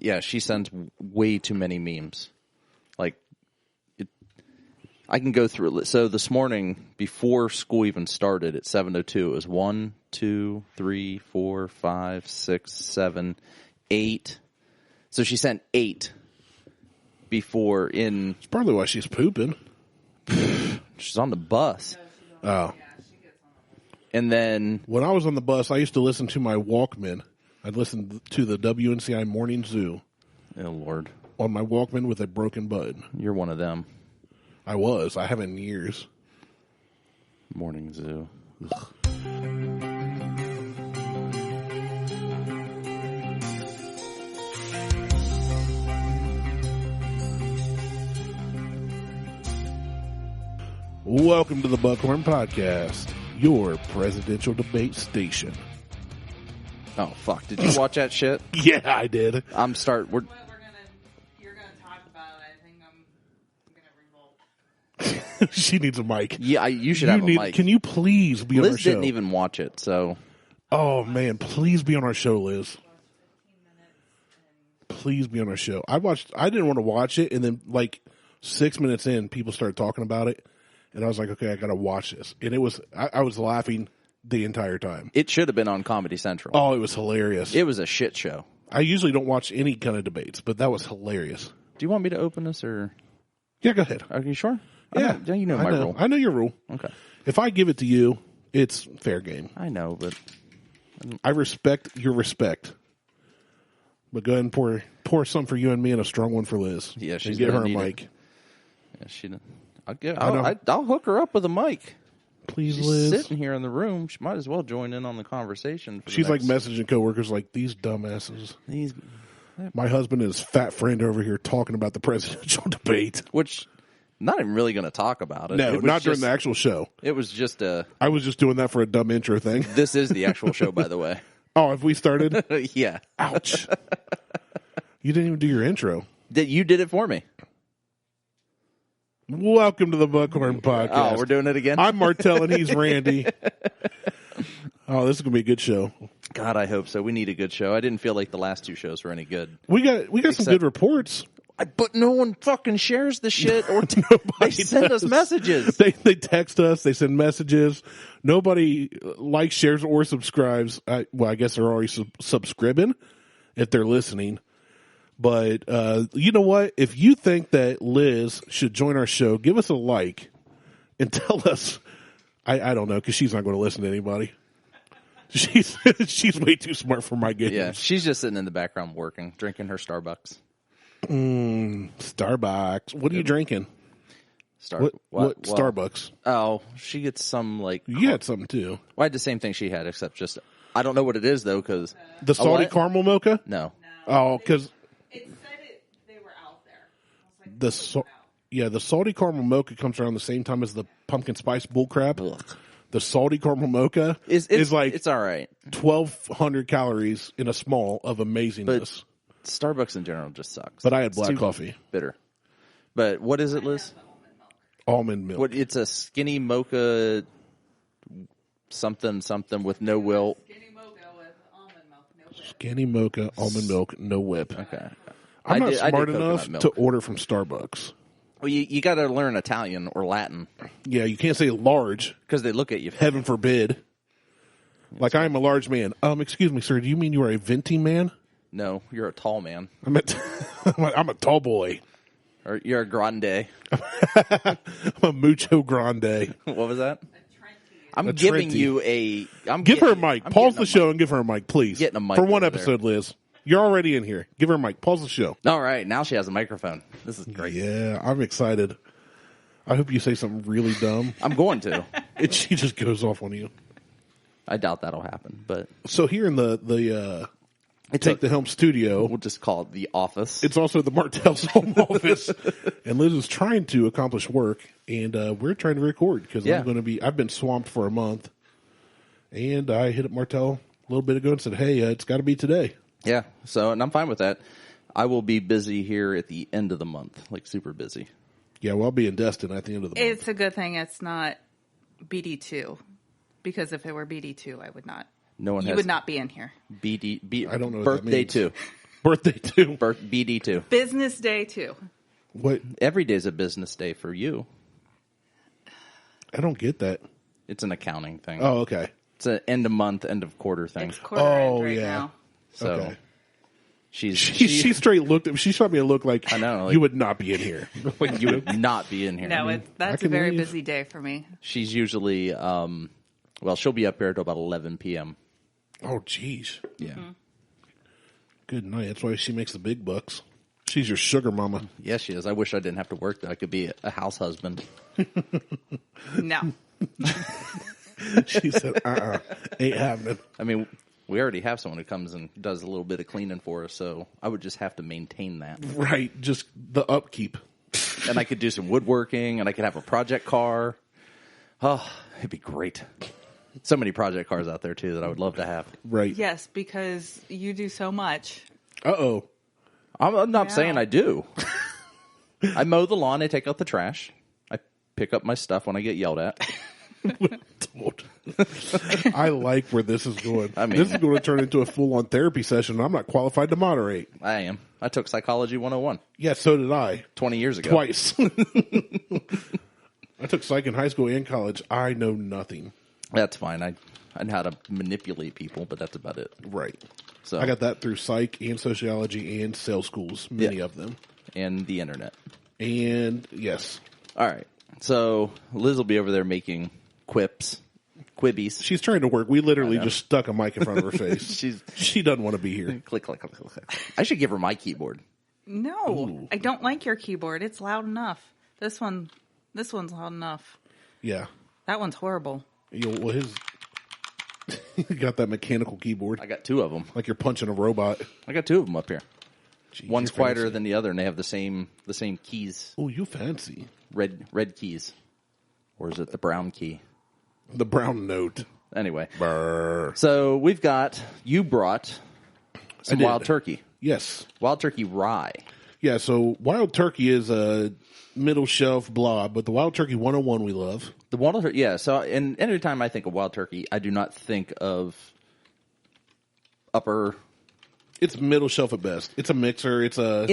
Yeah, she sends way too many memes. Like, I can go through it. So this morning, before school even started at 7:02, it was 1, 2, 3, 4, 5, 6, 7, 8. So she sent 8 before in. It's probably why she's pooping. She's on the bus. Oh. And then. When I was on the bus, I used to listen to my Walkman. I'd listen to the WNCI Morning Zoo. Oh, Lord. On my Walkman with a broken button. You're one of them. I was. I haven't in years. Morning Zoo. Welcome to the Buckhorn Podcast, your presidential debate station. Oh, fuck. Did you watch that shit? Yeah, I did. You're gonna talk about it. I think I'm gonna revolt. She needs a mic. Yeah, you should have a mic. Can you please be on our Liz show? didn't even watch it, so. Oh, man, please be on our show, Liz. Please be on our show. I didn't want to watch it, and then, 6 minutes in, people started talking about it, and I was like, okay, I got to watch this. And it was, I was laughing the entire time. It should have been on Comedy Central. Oh, it was hilarious. It was a shit show. I usually don't watch any kind of debates, but that was hilarious. Do you want me to open this, or? Yeah, go ahead. Are you sure? Yeah. You know my rule. I know your rule. Okay. If I give it to you, it's fair game. I know, but. I respect your respect. But go ahead and pour some for you and me and a strong one for Liz. Yeah, she's get her a need mic. Yeah, she. I'll hook her up with a mic. Please, She's Liz. sitting here in the room. She might as well join in on the conversation. She's like messaging coworkers like, these dumbasses. These, My husband and his fat friend over here talking about the presidential debate. which, not even really going to talk about it. No, It was not during just- the actual show. It was just a. I was just doing that for a dumb intro thing. This is the actual show, by the way. Oh, have we started? Yeah. Ouch. You didn't even do your intro. You did it for me. Welcome to the Buckhorn Podcast. Oh, we're doing it again? I'm Martelle and he's Randy. Oh, this is going to be a good show. God, I hope so. We need a good show. I didn't feel like the last 2 shows were any good. We got some good reports. But no one fucking shares the shit or they send us messages. They text us. They send messages. Nobody likes, shares, or subscribes. I guess they're already subscribing if they're listening. But you know what? If you think that Liz should join our show, give us a like and tell us. I don't know, because she's not going to listen to anybody. She's way too smart for my games. Yeah, she's just sitting in the background working, drinking her Starbucks. Starbucks. What are you drinking? What Starbucks? Oh, she gets some You had something too. Well, I had the same thing she had, except just I don't know what it is though, because The salty caramel mocha? No. Oh, because It said they were out there. I was like, the salty caramel mocha comes around the same time as the pumpkin spice bullcrap. The salty caramel mocha is like it's all right. 1,200 calories in a small of amazingness. But Starbucks in general just sucks. But I had It's black too coffee. Bitter. But what is it, Liz? Almond milk. What? It's a skinny mocha something with no wilt. Skinny mocha with almond milk. No whip. Skinny mocha, almond milk, no whip. Okay. I'm not I smart did enough coconut to milk. order from Starbucks. Well, you got to learn Italian or Latin Yeah, you can't say large. because they look at you. Heaven forbid. Like, I am a large man. Excuse me, sir. Do you mean you are a venti man? No, you're a tall man. I'm a tall boy. Or you're a grande. I'm a mucho grande. What was that? I'm A giving Trenti. you a. Give her a mic. Pause the show and give her a mic, please. Getting a mic For one over episode, Liz. You're already in here. Give her a mic. Pause the show. All right, now she has a microphone. This is great. Yeah, I'm excited. I hope you say something really dumb. I'm going to. And she just goes off on you. I doubt that'll happen, but So here in the it's Take the Helm studio, we'll just call it the office. it's also the Martelle's home office. And Liz is trying to accomplish work, and we're trying to record because Yeah. I've been swamped for a month. And I hit up Martelle a little bit ago and said, hey, it's got to be today. Yeah, so, and I'm fine with that. I will be busy here at the end of the month, like super busy. Yeah, well, I'll be in Destin at the end of the month. It's a good thing it's not BD2, because if it were BD2, I would not. No one You has would not be in here. BD. I don't know what that birthday means. too. Birthday too. BD2. Business day too. What? Every day's a business day for you. I don't get that. It's an accounting thing. Oh, okay. It's an end of month, end of quarter thing. It's quarter end right yeah. now. So Okay. she straight looked at me. She shot me a look like, I know, like- you would not be in here. you would not be in here. No, that's a can very leave. busy day for me. She's usually, well, she'll be up here until about 11 p.m. Oh, jeez. Yeah. Good night. That's why she makes the big bucks. She's your sugar mama. Yes, she is. I wish I didn't have to work, though. I could be a house husband. No. She said, ain't happening. I mean, we already have someone who comes and does a little bit of cleaning for us, so I would just have to maintain that. Right. Just the upkeep. And I could do some woodworking, and I could have a project car. Oh, it'd be great. So many project cars out there, too, that I would love to have. Right. Yes, because you do so much. Uh-oh. I'm not Yeah. saying I do. I mow the lawn. I take out the trash. I pick up my stuff when I get yelled at. I like where this is going. I mean- this is going to turn into a full-on therapy session, and I'm not qualified to moderate. I am. I took Psychology 101 Yeah, so did I. 20 years ago. Twice. I took psych in high school and college. I know nothing. That's fine. I know how to manipulate people, but that's about it. Right. So I got that through psych and sociology and sales schools, many Yeah. of them. and the internet. And yes, All right. So Liz will be over there making quibbies. she's trying to work. We literally just stuck a mic in front of her face. She doesn't want to be here. Click, click, click, click, click. I should give her my keyboard. No, I don't like your keyboard. It's loud enough. This one's loud enough. Yeah. That one's horrible. You know, well, his he got that mechanical keyboard I got two of them. like you're punching a robot. I got two of them up here. Jeez, One's you're quieter fancy. than the other, and they have the same keys, Oh, you fancy. red keys, or is it the brown key? The brown note. Anyway, Brr. so you brought some did. wild turkey, Yes. wild turkey rye. Yeah, so Wild Turkey is a middle shelf blob, but the Wild Turkey 101 we love. The wild turkey, yeah. So, and every time I think of wild turkey, I do not think of upper. It's middle shelf at best. It's a mixer. It's a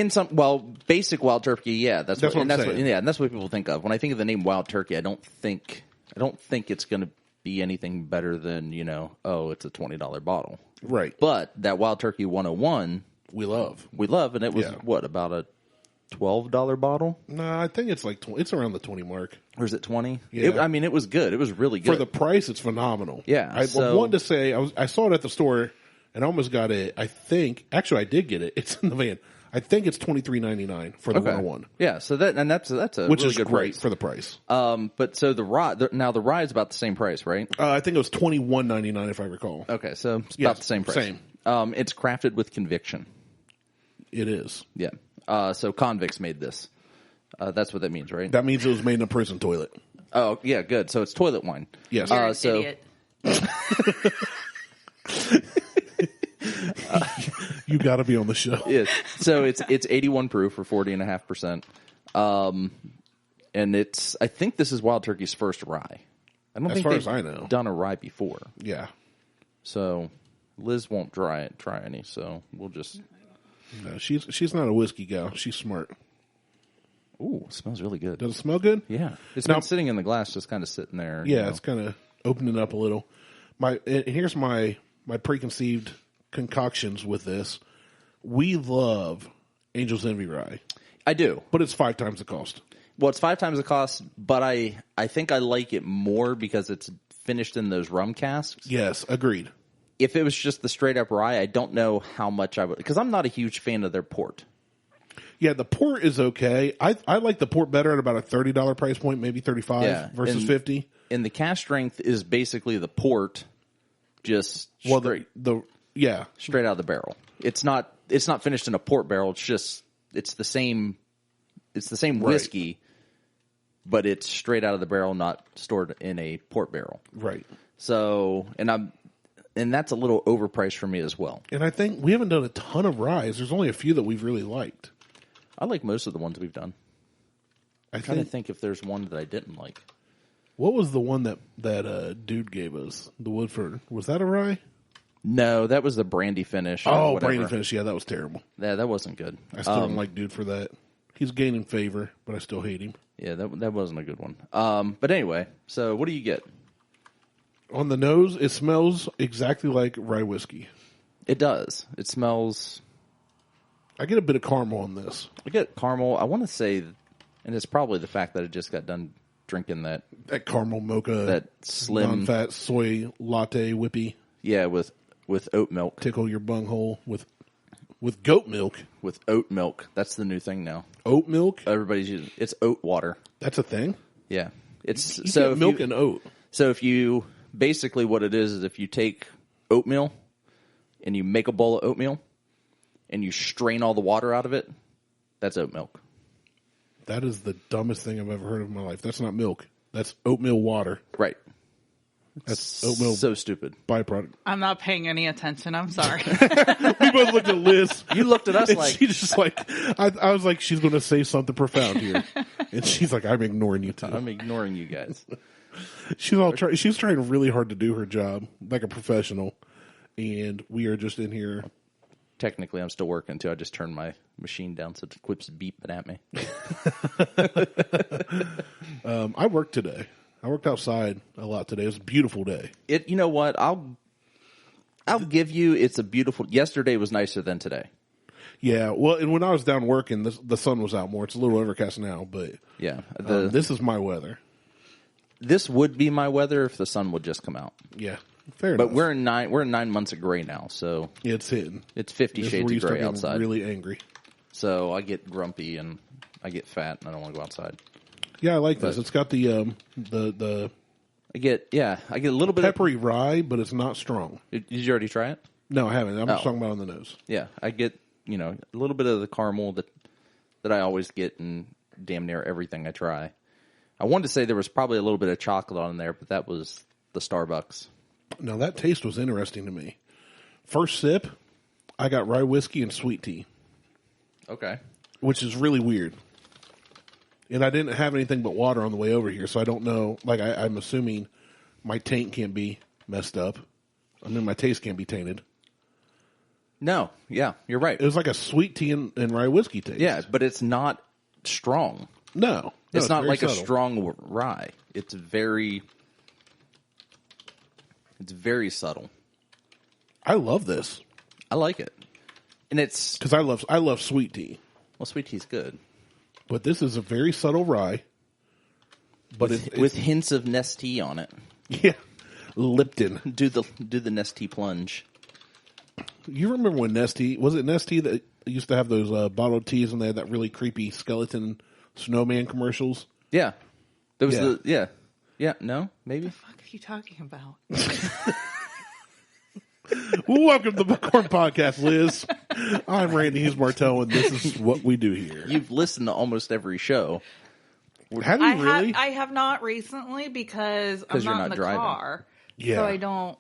Basic wild turkey, yeah. That's what I'm and saying. and that's what people think of when I think of the name wild turkey. I don't think it's going to be anything better than it's a $20 bottle. right. But that wild turkey 101 We love. we love, and it was Yeah. about a $12 bottle, No, I think it's like it's around the 20 mark. or is it 20? Yeah. It was good. It was really good For the price, it's phenomenal. Yeah, I so- wanted to say I saw it at the store and I almost got it. I think actually I did get it. It's in the van. I think it's $23.99 for the 101, Yeah, so that's a which really is good great price. for the price. But so the rye is about the same price, right? I think it was $21.99 if I recall. Okay, so it's Yes, about the same price. same. It's crafted with conviction. It is. Yeah. So convicts made this. That's what that means, right? That means it was made in a prison toilet. Oh, yeah, good. So it's toilet wine. Yes. You're an so- idiot. You got to be on the show. Yes. So it's 81 proof or 40.5%. And I think this is Wild Turkey's first rye. I don't As think far they've as I know. done a rye before. Yeah. So Liz won't try any. So we'll just. No, she's not a whiskey gal. She's smart. Ooh, it smells really good. Does it smell good? Yeah, it's Now- been sitting in the glass, just kind of sitting there. Yeah, it's kind of opening up a little. Here's my preconceived concoctions with this. We love Angel's Envy rye, I do. but it's 5 times the cost. Well, it's 5 times the cost, but I think I like it more because it's finished in those rum casks. Yes, agreed. If it was just the straight up rye, I don't know how much I would, because I'm not a huge fan of their port. Yeah, the port is okay. I like the port better at about a $30 price point, maybe 35 Yeah, versus and- 50. And the cask strength is basically the port, just Well, straight yeah, out of the barrel. It's not finished in a port barrel. It's the same whiskey, but it's straight out of the barrel, not stored in a port barrel. right. So, and that's a little overpriced for me as well. And I think we haven't done a ton of ryes. There's only a few that we've really liked. I like most of the ones we've done. I I'm trying to think. think if there's one that I didn't like. What was the one that dude gave us? The Woodford. Was that a rye? No, that was the brandy finish. or Oh, whatever. brandy finish. Yeah, that was terrible. That wasn't good. I still don't like dude for that. He's gaining favor, but I still hate him. Yeah, that wasn't a good one. But anyway, so what do you get? On the nose, it smells exactly like rye whiskey. It does. It smells. I get a bit of caramel on this. I get caramel. I want to say, and it's probably the fact that I just got done drinking that Caramel mocha, that slim non-fat soy latte whippy. Yeah, with oat milk. Tickle your bunghole with goat milk. With oat milk. That's the new thing now. Oat milk? Everybody's using it's oat water. That's a thing? Yeah. It's You so get if milk you, and oat. So if you basically what it is if you take oatmeal and you make a bowl of oatmeal and you strain all the water out of it, that's oat milk. That is the dumbest thing I've ever heard of in my life. That's not milk. That's oatmeal water. Right. That's oatmeal So stupid. byproduct. I'm not paying any attention. I'm sorry. We both looked at Liz. You looked at us And like she just like I was like, she's going to say something profound here, and she's like, I'm ignoring you too. I'm ignoring you guys. She's trying really hard to do her job like a professional, and we are just in here. Technically, I'm still working too. I just turned my machine down so it quits beeping at me. I worked today. I worked outside a lot today. It was a beautiful day. You know what? I'll give you. It's a beautiful. Yesterday was nicer than today. Yeah, well, and when I was down working, the sun was out more. It's a little overcast now, but Yeah. this is my weather. This would be my weather if the sun would just come out. Yeah, fair enough. But we're in 9 months of gray now, so It's hitting. it's 50 This is shades where you of start gray getting outside. really angry. So I get grumpy and I get fat and I don't want to go outside. Yeah, I like this. But- It's got the I get a little bit peppery rye, but it's not strong. Did you already try it? No, I haven't. I'm just Oh. talking about on the nose. Yeah, I get a little bit of the caramel that I always get in damn near everything I try. I wanted to say there was probably a little bit of chocolate on there, but that was the Starbucks. Now, that taste was interesting to me. First sip, I got rye whiskey and sweet tea, Okay. which is really weird. And I didn't have anything but water on the way over here, so I don't know. Like, I'm assuming my taint can't be messed up. I mean, my taste can't be tainted. No, yeah, you're right. It was like a sweet tea and rye whiskey taste. Yeah, but it's not strong. No. It's not very like a subtle. strong rye. It's very subtle. I love this I like it. And it's, because I love sweet tea. well, sweet tea's good. But this is a very subtle rye. But it's With hints of Nestea on it. yeah, Lipton. Do the Nestea plunge. You remember when Nestea, was it Nestea that used to have those bottled teas and they had that really creepy skeleton snowman commercials? Yeah. There was Yeah. Yeah, no, maybe. What the fuck are you talking about? Welcome to the Buckhorn Podcast, Liz. I'm Randy, he's Martelle, and this is what we do here. You've listened to almost every show. Have you really? I have not recently because I'm 'Cause you're not in not the driving. car. Yeah. So I don't.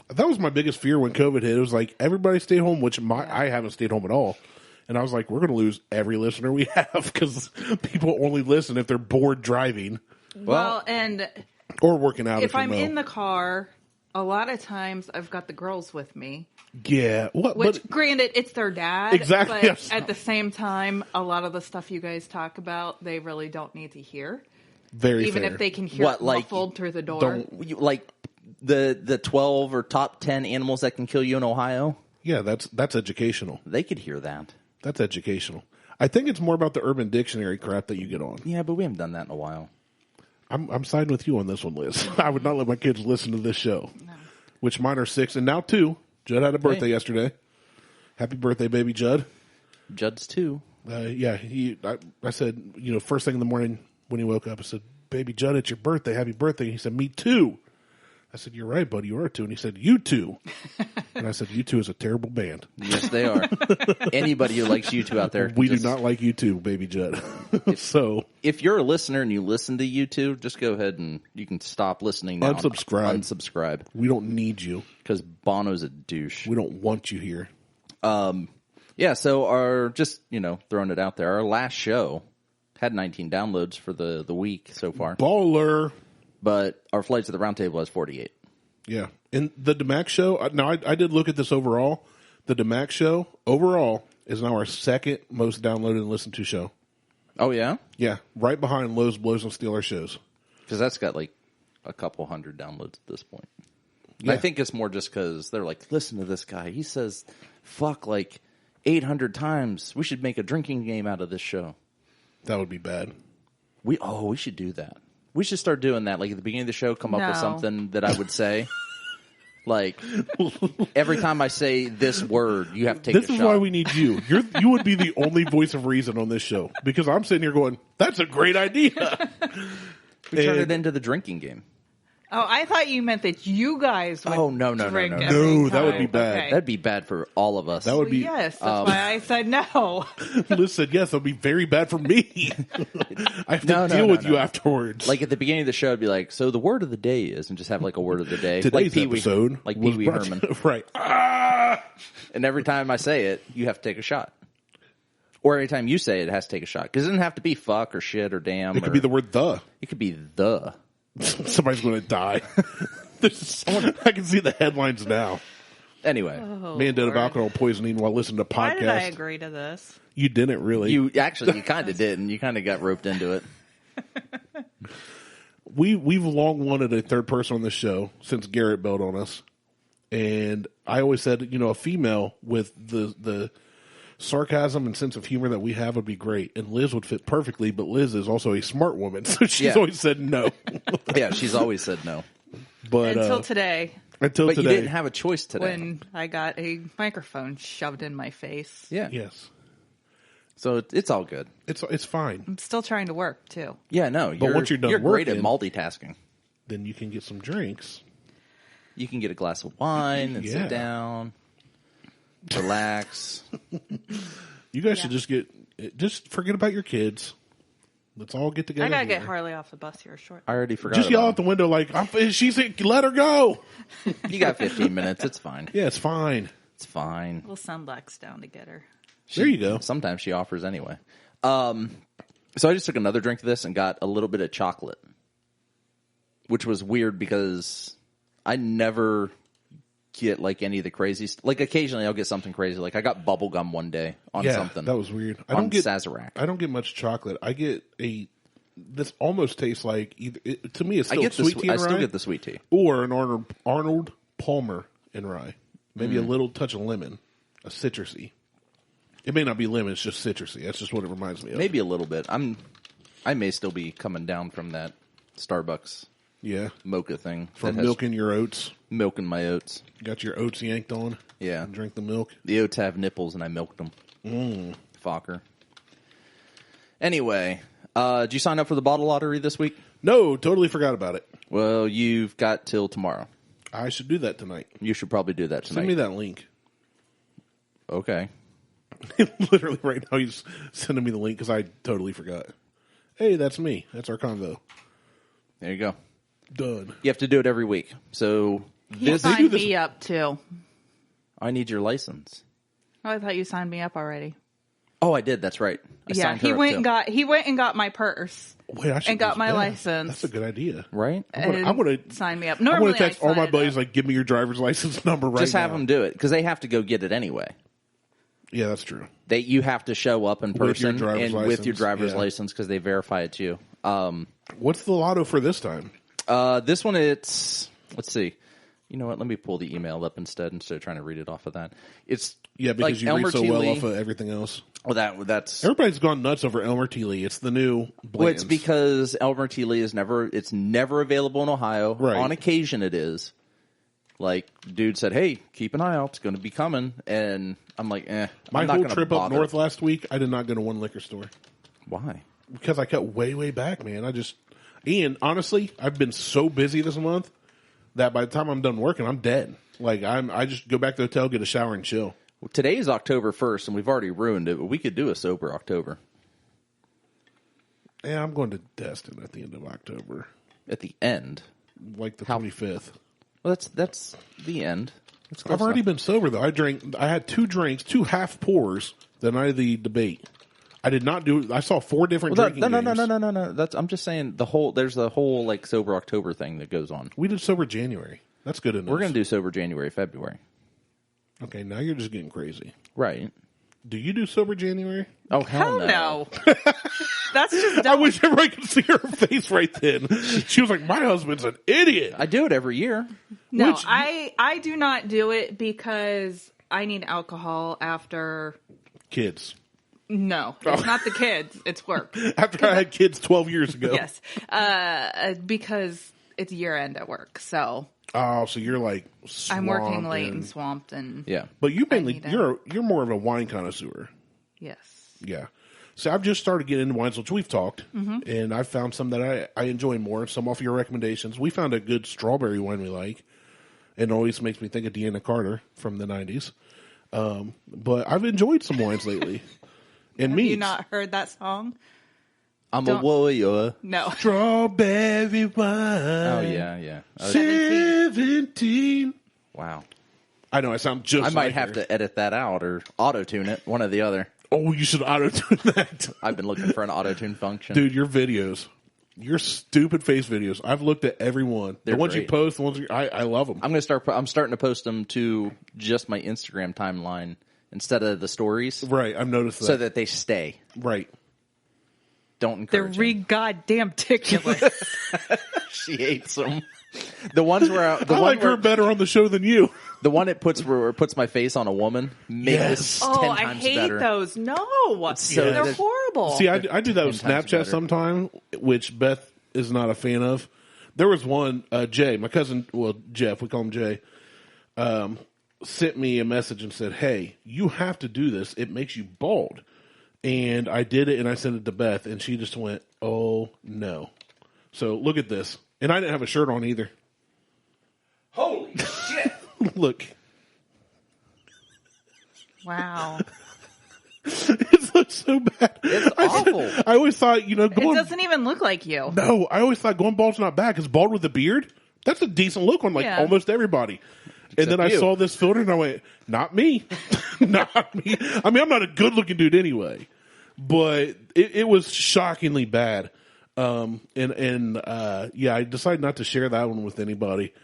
That was my biggest fear when COVID hit. It was like, everybody stay home, which I haven't stayed home at all. And I was like, we're going to lose every listener we have because people only listen if they're bored driving Well, and or working out. if I'm you know. in the car, a lot of times I've got the girls with me. Yeah. What? Which, But granted, it's their dad. Exactly, But yes. at the same time, a lot of the stuff you guys talk about, they really don't need to hear. very Even fair. if they can hear What, it like, muffled through the door. Don't like the 12 or top 10 animals that can kill you in Ohio? Yeah, that's educational. They could hear that. That's educational. I think it's more about the Urban Dictionary crap that you get on. Yeah, but we haven't done that in a while. I'm siding with you on this one, Liz. I would not let my kids listen to this show. No. Which mine are 6 and now 2. Judd had a birthday yesterday. Happy birthday, baby Judd. Judd's 2. Yeah, I said, first thing in the morning when he woke up, I said, baby Judd, it's your birthday. Happy birthday. He said, me too. I said, you're right, buddy. You are too. And he said, you too. And I said, U2 is a terrible band. Yes, they are. Anybody who likes U2 out there. We do not like U2, baby Judd. So If you're a listener and you listen to U2, just go ahead and you can stop listening now. Unsubscribe. Unsubscribe. we don't need you. Because Bono's a douche. We don't want you here. Yeah, so throwing it out there, our last show had 19 downloads for the week so far. Baller. But our Flights of the Round Table has 48. Yeah. And the DeMac show, now I did look at this overall. The DeMac show overall is now our second most downloaded and listened to show. Oh, yeah? Yeah. Right behind Lowe's, Blows, and Steelers shows. Because that's got like a couple hundred downloads at this point. Yeah. I think it's more just because they're like, listen to this guy. He says fuck like 800 times. We should make a drinking game out of this show. That would be bad. We should do that. We should start doing that. Like at the beginning of the show, come up with something that I would say. Like every time I say this word, you have to take a shot. This is why we need you. You would be the only voice of reason on this show because I'm sitting here going, "That's a great idea." We turn it into the drinking game. Oh, I thought you meant that you guys would no, drink no. every No, that time. would be bad. Okay. That'd be bad for all of us. That would be. Yes, that's why I said no. Listen, yes, that'd be very bad for me. I have to deal with you afterwards. Like at the beginning of the show, it'd be like, so the word of the day is, and just have like a word of the day. Today's like Pee-wee, episode, like was Pee-wee brought Herman. to- right? Ah! And every time I say it, you have to take a shot. Or every time you say it, it has to take a shot. Because it doesn't have to be fuck or shit or damn. It could be the word "the." It could be the. Somebody's going to die. I can see the headlines now. Anyway, Man dead of Lord. alcohol poisoning while listening to podcasts. Why did I agree to this? You didn't really. you kind of didn't. You kind of got roped into it. We've long wanted a third person on the show since Garrett bailed on us, and I always said, a female with the sarcasm and sense of humor that we have would be great, and Liz would fit perfectly. But Liz is also a smart woman, so she's always said no. Yeah, she's always said no. But Until today, But you didn't have a choice today. when I got a microphone shoved in my face. Yeah. Yes, So it's all good. it's fine. I'm still trying to work, too. Yeah, no. But once you're done you're great at working- multitasking. Then you can get some drinks. You can get a glass of wine and Yeah. sit down, relax. You guys should just forget about your kids. Let's all get together. I gotta get here. Harley off the bus here shortly. I already forgot. Just yell about out the window like, she's let her go. it. You got 15 minutes. It's fine. Yeah, it's fine. It's fine. We'll send Lex down to get her. There you go. Sometimes she offers anyway. So I just took another drink of this and got a little bit of chocolate, which was weird because I never get like any of the crazy like occasionally I'll get something crazy. Like I got bubble gum one day on something. That was weird. I on don't get Sazerac. I don't get much chocolate. I get this almost tastes like to me it's still I get sweet tea I and still rye get the sweet tea. or an Arnold Palmer and rye. Maybe a little touch of lemon, a citrusy. It may not be lemon, it's just citrusy. That's just what it reminds me of. Maybe a little bit. I may still be coming down from that Starbucks Yeah. mocha thing. From that has milking your oats. milking my oats. Got your oats yanked on. Yeah. And drink the milk. The oats have nipples and I milked them. Fokker. Anyway, did you sign up for the bottle lottery this week? No, totally forgot about it. Well, you've got till tomorrow. I should do that tonight. You should probably do that tonight. Send me that link. Okay. Literally right now he's sending me the link because I totally forgot. Hey, that's me. That's our convo. There you go. Done. You have to do it every week. So He this signed me up, too. I need your license. Oh, I thought you signed me up already. Oh, I did. That's right. I Yeah, signed her he up went and got my purse Wait, I should and got use my that. license. That's a good idea. right? I'm gonna sign me up. I'm Normally, gonna text I all my sign it buddies up. like, give me your driver's license number right Just have now. them do it because they have to go get it anyway. Yeah, that's true. You have to show up in With your person driver's and with your license, driver's yeah. license because they verify it's you. What's the lotto for this time? This one, let's see. You know what? Let me pull the email up instead of trying to read it off of that. It's Yeah, because like you Elmer read so T. well Lee. off of everything else. Well, that's Everybody's gone nuts over Elmer T. Lee. It's the new Blanton's. well, it's because Elmer T. Lee is never available in Ohio. Right. On occasion, it is. Like, dude said, "Hey, keep an eye out. It's going to be coming." And I'm like, My I'm not whole gonna trip up bother. north last week, I did not go to one liquor store. Why? Because I cut way back, man. And honestly, I've been so busy this month that by the time I'm done working, I'm dead. Like I just go back to the hotel, get a shower, and chill. Well, today is October 1st, and we've already ruined it. But we could do a sober October Yeah, I'm going to Destin at the end of October, at the end. like the 25th. Well, that's the end. That's close I've already enough. been sober though. I had 2 drinks, 2 half pours the night of the debate. I did not do. I saw 4 different drinking games. No. I'm just saying there's the whole like sober October thing that goes on. We did sober January. That's good enough. We're going to do sober January, February. Okay, now you're just getting crazy. Right. Do you do sober January? Oh, hell no. That's just I dumb. wish everybody could see her face right then. She was like, my husband's an idiot. I do it every year. No, I do not do it because I need alcohol after... Kids. No, it's not the kids. It's work. After I had kids 12 years ago. Yes. Because it's year end at work, so... Oh, so you're like swamped. I'm working late and swamped and... Yeah. But you mainly, you're more of a wine connoisseur. Yes. Yeah. So I've just started getting into wines, which we've talked, and I found some that I enjoy more, some off your recommendations. We found a good strawberry wine we like, and it always makes me think of Deanna Carter from the 90s. But I've enjoyed some wines lately. And Have you not heard that song? I'm a warrior. No. Strawberry wine. Oh, yeah. 17. Wow. I know, I sound just I might like have her. to edit that out or auto-tune it, one or the other. Oh, you should auto-tune that. I've been looking for an auto-tune function. Dude, your videos. Your stupid face videos. I've looked at every one. They're the ones you great. post, the ones I love them. I'm starting to post them to just my Instagram timeline instead of the stories. Right, I've noticed that. So that they stay. Right. Don't They're encourage goddamn ridiculous. She hates them. The ones where I like her better on the show than you. the one it puts where it puts my face on a woman makes Yes. it 10 Oh, I times hate better. those. No. so They're good. horrible. See, I do that with 10 times Snapchat better. sometime, which Beth is not a fan of. There was one, Jay, my cousin, well, Jeff, we call him Jay, sent me a message and said, hey, you have to do this. It makes you bald. And I did it, and I sent it to Beth, and she just went, oh, no. So look at this. And I didn't have a shirt on either. Holy shit. Look. Wow. It looks so bad. It's awful. I always thought, It going... doesn't even look like you. No, I always thought going bald's not bad, because bald with a beard, that's a decent look on almost everybody. And then I you. saw this filter and I went, not me. Not me. I mean, I'm not a good looking dude anyway, but it was shockingly bad. Yeah, I decided not to share that one with anybody.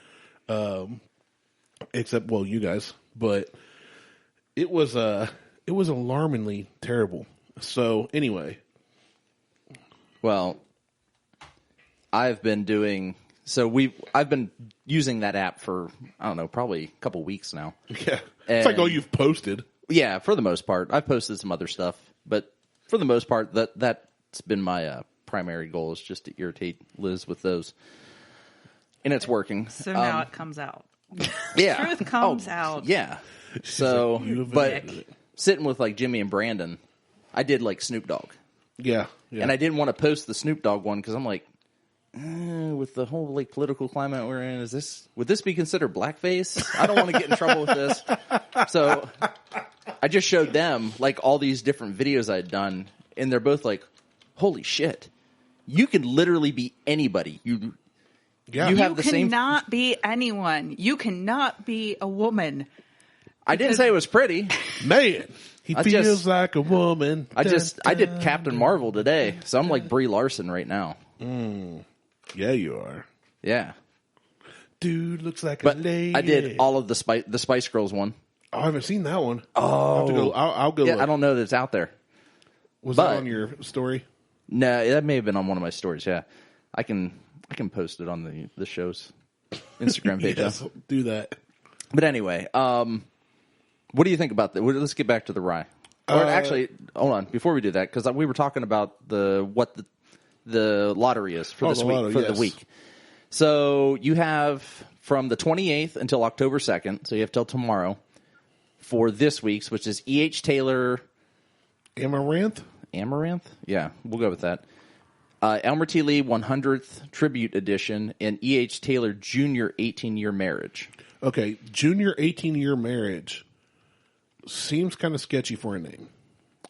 Except, well, you guys, but it was alarmingly terrible. So anyway. Well, I've been using that app for, I don't know, probably a couple weeks now. Yeah. It's like all you've posted. Yeah, for the most part. I've posted some other stuff, but for the most part, that's been my primary goal, is just to irritate Liz with those. And it's working. So now it comes out. Yeah. Truth comes out. Yeah. So, "You've but admitted it." sitting with like Jimmy and Brandon, I did like Snoop Dogg. Yeah. And I didn't want to post the Snoop Dogg one because I'm like, with the whole like political climate we're in, would this be considered blackface? I don't want to get in trouble with this. So I just showed them like all these different videos I'd done, and they're both like, holy shit. You can literally be anybody. You have the same. You cannot be anyone. You cannot be a woman. I didn't say it was pretty. Man, he I feels just- like a woman. I did Captain Marvel today, so I'm like Brie Larson right now. Yeah, you are. Yeah. Dude looks like But a lady. I did all of the Spice Girls one. Oh, I haven't seen that one. Oh. I'll go Yeah, look. I don't know that it's out there. Was but- that on your story? No, that may have been on one of my stories, yeah. I can post it on the show's Instagram page. Yes, do that. But anyway, what do you think about that? Let's get back to the rye. Or actually, hold on, before we do that, because we were talking about what the lottery is for this the week, lottery, for yes. the week. So you have from the 28th until October 2nd, so you have till tomorrow for this week's, which is E.H. Taylor Amaranth? Amaranth? Yeah, we'll go with that. Elmer T. Lee 100th Tribute Edition and E.H. Taylor Jr. 18-Year Marriage. Okay, junior 18-year marriage seems kind of sketchy for a name.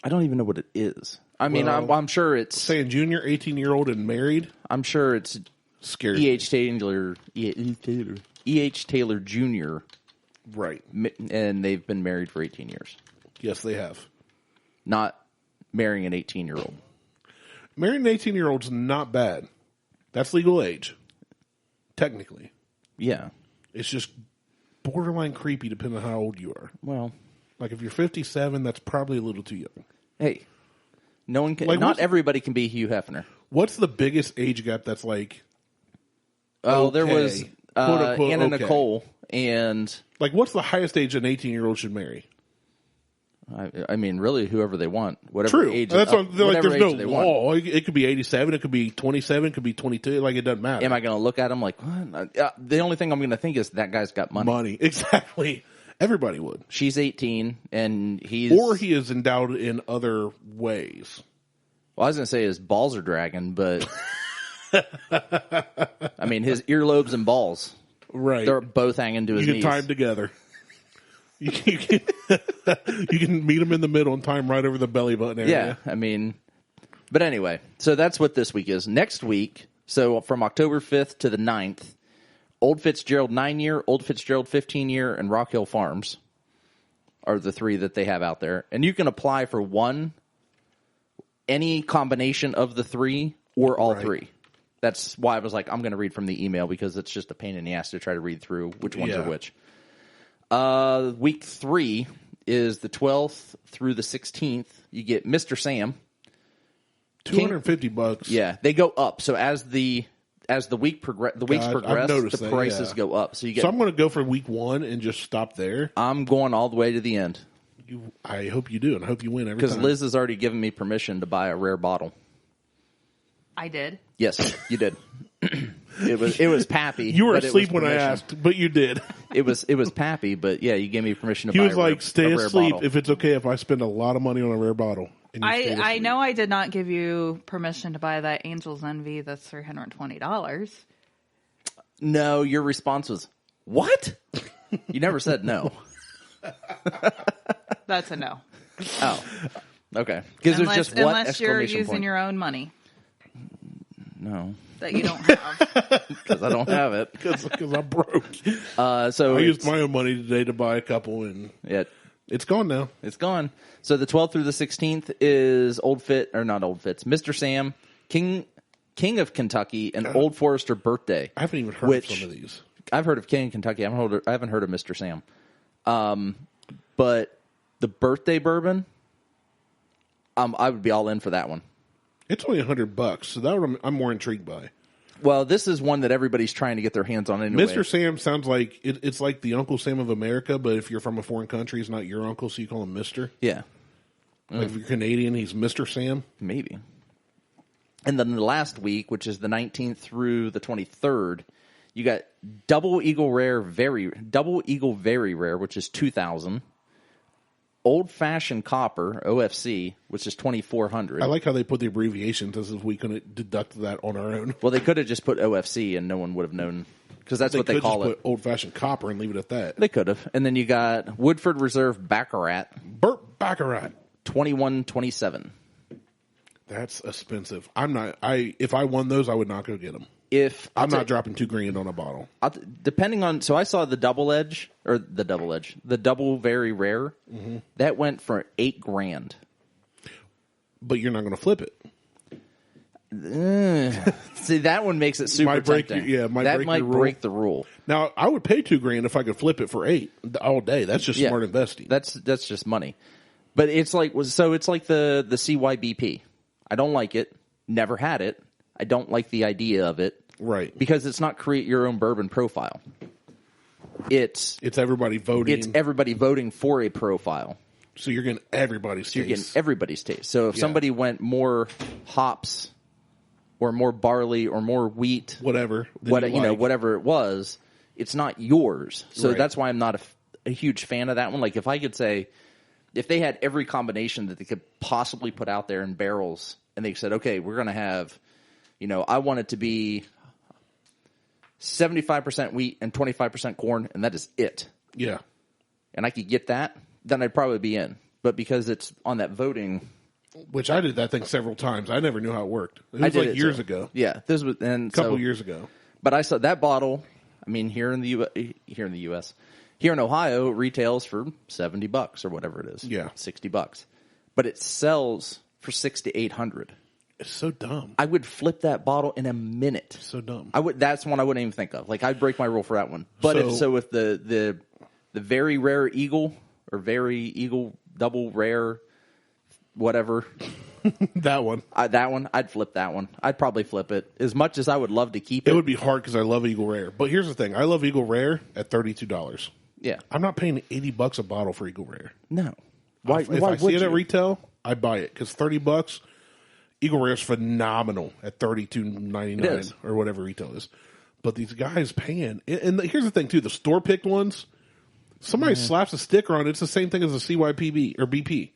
I don't even know what it is. I mean, Well, I'm sure it's... Saying junior 18-year-old and married? I'm sure it's Scary. E.H. Taylor Jr. Right. And they've been married for 18 years. Yes, they have. Not marrying an 18-year-old. Marrying an 18-year-old's not bad. That's legal age. Technically. Yeah. It's just borderline creepy depending on how old you are. Well, Like if you're 57, that's probably a little too young. hey, no one can. Like, not everybody can be Hugh Hefner. What's the biggest age gap that's like? Oh, okay, there was quote unquote, Anna okay. Nicole, and Like, what's the highest age an 18-year-old should marry? I mean, really, whoever they want, whatever True. age. That's what, like. whatever There's no age they want. law. It could be 87. It could be 27. It could be 22. Like, it doesn't matter. Am I going to look at him like, what? The only thing I'm going to think is that guy's got money. Money, exactly. Everybody would. She's 18, and he is endowed in other ways. Well, I was going to say his balls are dragging, but I mean, his earlobes and balls, Right. they're both hanging to his You knees. can tie them together. You can meet them in the middle and tie them right over the belly button area. Yeah, I mean, but anyway, so that's what this week is. Next week, so from October 5th to the 9th, Old Fitzgerald 9-year, Old Fitzgerald 15-year, and Rock Hill Farms are the three that they have out there. And you can apply for any combination of the three or all three. That's why I was like, I'm going to read from the email because it's just a pain in the ass to try to read through which ones are which. Week 3 is the 12th through the 16th. You get Mr. Sam. $250. Yeah, they go up. So as the weeks progress, the prices go up. So you get. So I'm going to go for week 1 and just stop there. I'm going all the way to the end. I hope you do, and I hope you win every time. Because Liz has already given me permission to buy a rare bottle. I did. Yes, you did. It was Pappy. You were asleep when I asked, but you did. It was Pappy, but yeah, you gave me permission to He buy was like, stay a rare asleep bottle. if it's okay if I spend a lot of money on a rare bottle. And you stayed I asleep. know I did not give you permission to buy that Angel's Envy that's $320. No, your response was, what? You never said no. That's a no. Oh, okay. Because it's just what unless you're exclamation using point? your own money No, that you don't have. because I don't have it. Because I'm broke. So I used my own money today to buy a couple, and it's gone now. It's gone. So the 12th through the 16th is Mr. Sam, King of Kentucky, and Old Forester Birthday. I haven't even heard of some of these. I've heard of King of Kentucky. I haven't heard of Mr. Sam. But the birthday bourbon, I would be all in for that one. It's only $100, so that one I'm more intrigued by. Well, this is one that everybody's trying to get their hands on anyway. Mr. Sam sounds like it's like the Uncle Sam of America, but if you're from a foreign country, he's not your uncle, so you call him Mr. Yeah. Like if you're Canadian, he's Mr. Sam. Maybe. And then the last week, which is the 19th through the 23rd, you got Double Eagle Very Rare, which is 2,000. Old Fashioned Copper, OFC, which is 2,400. I like how they put the abbreviations as if we couldn't deduct that on our own. Well, they could have just put OFC and no one would have known because that's what they call it. Put Old Fashioned Copper and leave it at that. They could have. And then you got Woodford Reserve Baccarat. Burt Baccarat. 2127. That's expensive. If I won those, I would not go get them. I'm not dropping $2,000 on a bottle. Depending on, so I saw the double very rare. Mm-hmm. That went for $8,000. But you're not going to flip it. See, that one makes it super tempting. That might break the rule. Now, I would pay $2,000 if I could flip it for $8,000 all day. That's just smart investing. That's just money. But it's like the CYBP. I don't like it. Never had it. I don't like the idea of it. Right. Because it's not create your own bourbon profile. It's everybody voting. It's everybody voting for a profile. So you're getting everybody's taste. You're getting everybody's taste. So if somebody went more hops or more barley or more wheat, whatever it was, it's not yours. So that's why I'm not a huge fan of that one. Like if I could say, if they had every combination that they could possibly put out there in barrels and they said, okay, we're going to have, I want it to be 75% wheat and 25% corn, and that is it. Yeah. And I could get that, then I'd probably be in. But because it's on that voting, which I did that thing several times, I never knew how it worked. It was like years ago. Yeah, this was a couple years ago. But I saw that bottle. I mean, here in Ohio, it retails for $70 or whatever it is. Yeah, $60. But it sells for $600 to $800. It's so dumb. I would flip that bottle in a minute. So dumb. That's one I wouldn't even think of. Like, I'd break my rule for that one. But if the very rare Eagle or very Eagle double rare, whatever. that one, I'd flip that one. I'd probably flip it. As much as I would love to keep it. It would be hard because I love Eagle Rare. But here's the thing. I love Eagle Rare at $32. Yeah. I'm not paying $80 a bottle for Eagle Rare. No. If I see it at retail, I buy it because $30, Eagle Rare is phenomenal at $32.99 or whatever retail is. But these guys paying, and here's the thing too: the store picked ones, somebody slaps a sticker on it. It's the same thing as a CYPB or BP.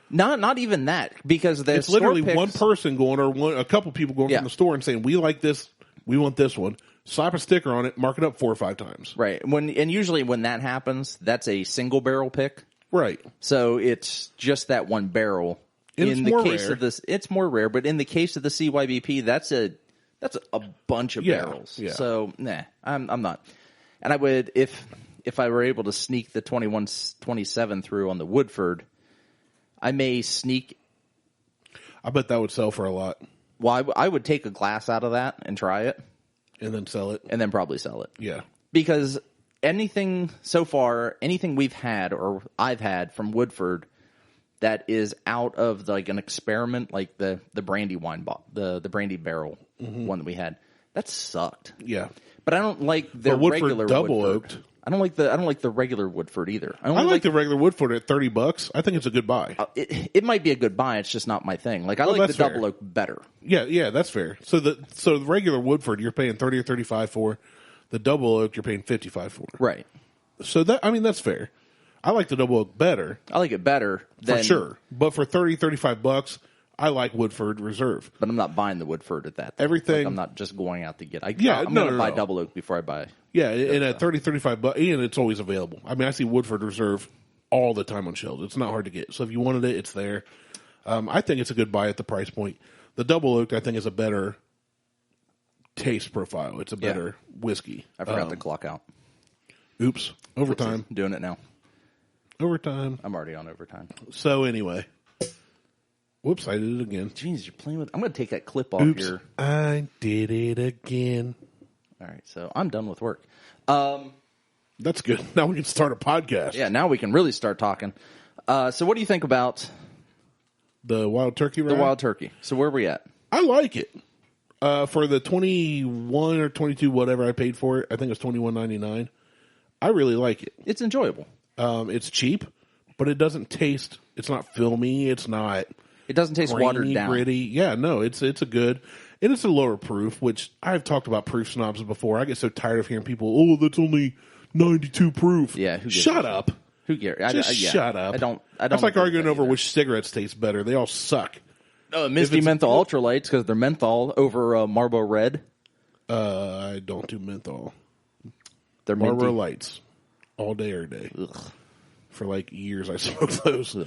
Not even that, because it's literally one person going or a couple people going from the store and saying, "We like this, we want this one." Slap a sticker on it, mark it up 4 or 5 times. Right. Usually when that happens, that's a single barrel pick. Right. So it's just that one barrel. In the case of this, it's more rare, but in the case of the CYBP, that's a bunch of barrels. Yeah. So I'm not. And I would, if I were able to sneak the 2127 through on the Woodford, I may sneak. I bet that would sell for a lot. Well, I would take a glass out of that and try it, and then sell it, and then probably sell it. Yeah, because anything we've had or I've had from Woodford that is out of like an experiment, like the brandy wine the brandy barrel one that we had, that sucked. Yeah, but I don't like the regular double Woodford. oaked. I don't like the regular Woodford either. I like the regular Woodford at $30. I think it's a good buy. It might be a good buy. It's just not my thing. Like I like the double oak better. Yeah, that's fair. So the regular Woodford you're paying $30 or $35 for. The double oak you're paying $55 for. Right. So that's fair. I like the double oak better. I like it better for sure. But for $30, $35, I like Woodford Reserve. But I'm not buying the Woodford at that. Everything. Like I'm not just going out to get. I'm going to buy double oak before I buy. Yeah, and at $30, $35, and it's always available. I mean, I see Woodford Reserve all the time on shelves. It's not hard to get. So if you wanted it, it's there. I think it's a good buy at the price point. The double oak, I think, is a better taste profile. It's a better whiskey. I forgot to clock out. Oops. Overtime. Doing it now. Overtime. I'm already on overtime. So anyway. Whoops, I did it again. Jeez, you're playing with... I'm going to take that clip off here. I did it again. All right, so I'm done with work. That's good. Now we can start a podcast. Yeah, now we can really start talking. So what do you think about... the wild turkey rye? The wild turkey. So where are we at? I like it. For the 21 or 22, whatever I paid for it, I think it was $21.99. I really like it. It's enjoyable. It's cheap, but it doesn't taste... It's not filmy. It's not... It doesn't taste grainy, watered down. Gritty. Yeah, no, it's a good... And it's a lower proof, which I've talked about proof snobs before. I get so tired of hearing people, "Oh, that's only 92 proof." Yeah, shut up. Who cares? Just shut up. I don't. That's like arguing over which cigarettes taste better. They all suck. Misty Menthol Ultralights because they're menthol over Marlboro Red. I don't do menthol. They're Marlboro minty. Lights all day, every day. Ugh. For like years, I smoked those.